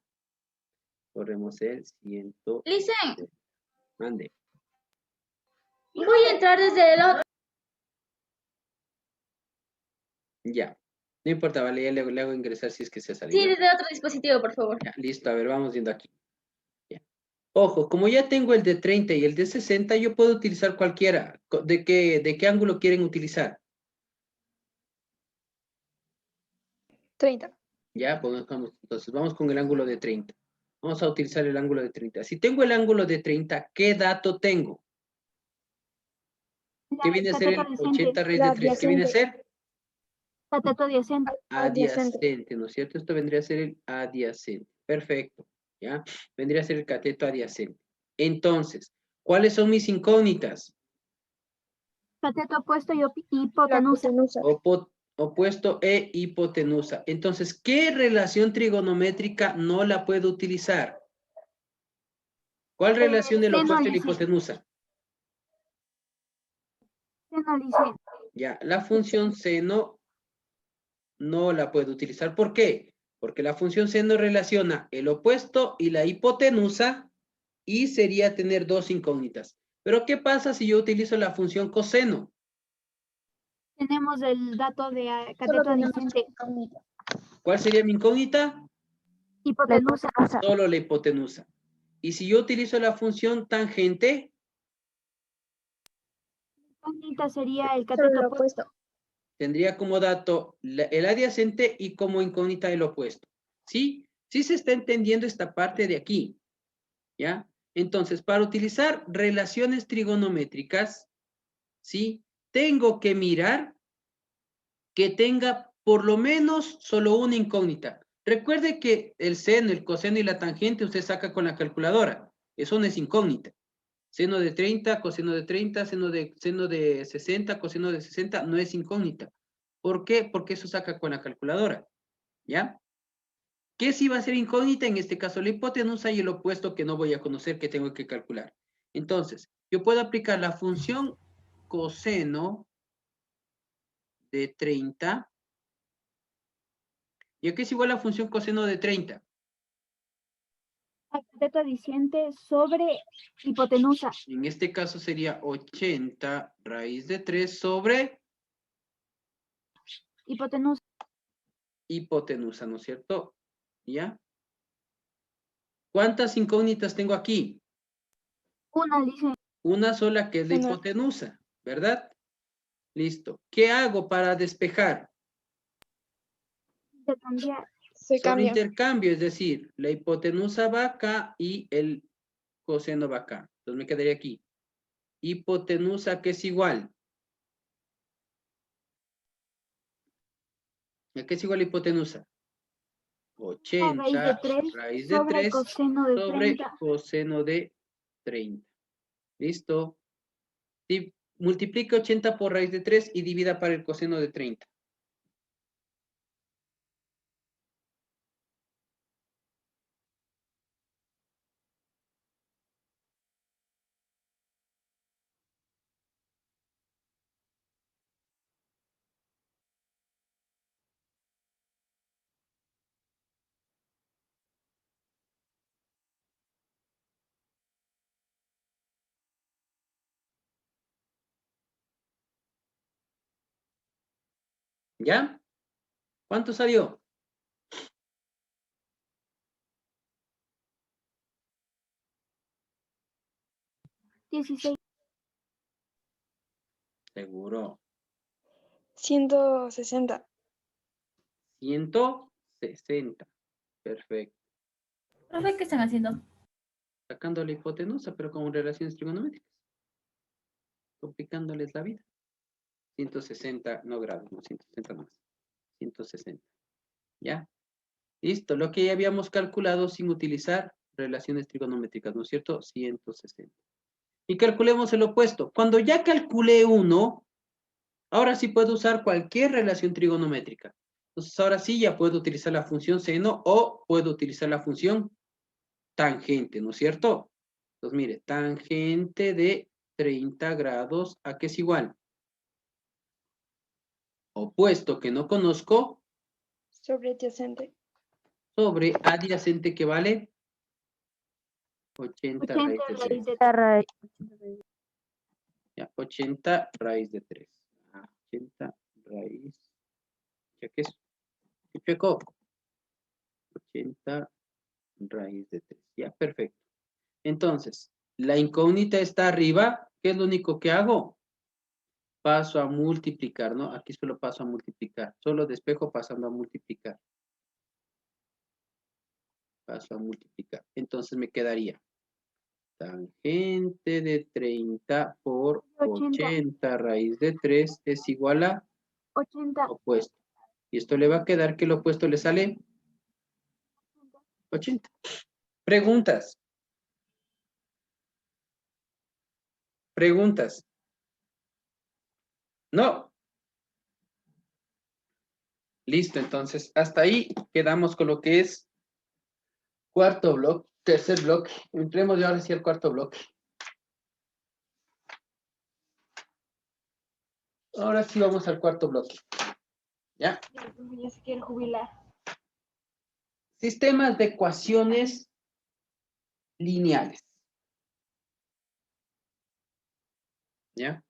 Borremos el 100. Listen, Mande. voy a entrar desde el otro. Ya. No importa, vale, ya le hago ingresar si es que se ha Sí, salido. desde otro dispositivo, por favor. Ya, listo, a ver, vamos viendo aquí. Ya. Ojo, como ya tengo el de 30 y el de 60, yo puedo utilizar cualquiera. ¿De qué ángulo quieren utilizar? 30. Ya, pues entonces vamos con el ángulo de 30. Vamos a utilizar el ángulo de 30. Si tengo el ángulo de 30, ¿qué dato tengo? ¿Qué viene a ser el Cateto 80 adyacente. raíz de 3? ¿Qué viene a ser? Cateto adyacente. Adyacente, ¿no es cierto? Esto vendría a ser el adyacente. Perfecto, ¿ya? Vendría a ser el cateto adyacente. Entonces, ¿cuáles son mis incógnitas? Cateto opuesto y La hipotenusa. hipotenusa. Opuesto e hipotenusa. Entonces, ¿qué relación trigonométrica no la puedo utilizar? ¿Cuál relación del Seno opuesto y la Lisen. hipotenusa? Seno Lisen. Ya, la función seno no la puedo utilizar. ¿Por qué? Porque la función seno relaciona el opuesto y la hipotenusa y sería tener dos incógnitas. Pero ¿qué pasa si yo utilizo la función coseno? Tenemos el dato de Solo cateto tenemos adyacente. incógnita. ¿Cuál sería mi incógnita? La Hipotenusa. hipotenusa. Solo la hipotenusa. Y si yo utilizo la función tangente, Incógnita sería el Solo cateto lo opuesto. opuesto. tendría como dato el adyacente y como incógnita el opuesto. ¿Sí? Sí se está entendiendo esta parte de aquí. ¿Ya? Entonces, para utilizar relaciones trigonométricas, ¿sí? Tengo que mirar que tenga por lo menos solo una incógnita. Recuerde que el seno, el coseno y la tangente usted saca con la calculadora. Eso no es incógnita. Seno de 30, coseno de 30, seno de 60, coseno de 60, no es incógnita. ¿Por qué? Porque eso saca con la calculadora. ¿Ya? ¿Qué sí va a ser incógnita? En este caso, la hipotenusa y el opuesto que no voy a conocer, que tengo que calcular. Entonces, yo puedo aplicar la función coseno de 30. ¿Y qué es igual a la función coseno de 30? Cateto adyacente sobre hipotenusa. En este caso sería 80 raíz de 3 sobre Hipotenusa. hipotenusa, ¿no es cierto? ¿Ya? ¿Cuántas incógnitas tengo aquí? Una Lisen. Una sola que es la Una. hipotenusa, ¿verdad? Listo. ¿Qué hago para despejar? Intercambiar. Se Solo cambia. intercambio, es decir, la hipotenusa va acá y el coseno va acá. Entonces me quedaría aquí. Hipotenusa que es igual. ¿A qué es igual la hipotenusa? Raíz de 80 3 raíz de sobre 3 coseno de sobre 30. coseno de 30. ¿Listo? Y multiplica 80 por raíz de 3 y divida para el coseno de 30. ¿Ya? ¿Cuánto salió? $16. Seguro. 160. 160. Perfecto. Profe, ¿qué están haciendo? Sacando la hipotenusa, pero con relaciones trigonométricas. Complicándoles la vida. 160, no grados, no 160 más. 160. ¿Ya? Listo, lo que ya habíamos calculado sin utilizar relaciones trigonométricas, ¿no es cierto? 160. Y calculemos el opuesto. Cuando ya calculé uno, ahora sí puedo usar cualquier relación trigonométrica. Entonces ahora sí ya puedo utilizar la función seno o puedo utilizar la función tangente, ¿no es cierto? Entonces mire, tangente de 30 grados, ¿a qué es igual? Opuesto que no conozco Sobre adyacente. sobre adyacente que vale 80 raíz de 3. Ya, 80 raíz de 3. 80 raíz. ¿Ya qué es? ¿Qué chueco? 80 raíz de 3. Ya, perfecto. Entonces, la incógnita está arriba. ¿Qué es lo único que hago? Paso a multiplicar, ¿no? Aquí solo paso a multiplicar. Solo despejo pasando a multiplicar. Paso a multiplicar. Entonces me quedaría tangente de 30 por 80 raíz de 3 es igual a 80. opuesto. Y esto le va a quedar que el opuesto le sale 80. Preguntas. Preguntas. No. Listo, entonces hasta ahí quedamos con lo que es cuarto bloque, tercer bloque. Entremos ya ahora sí al cuarto bloque. Ahora sí vamos al cuarto bloque. ¿Ya? Ya se quiere jubilar. Sistemas de ecuaciones lineales. ¿Ya?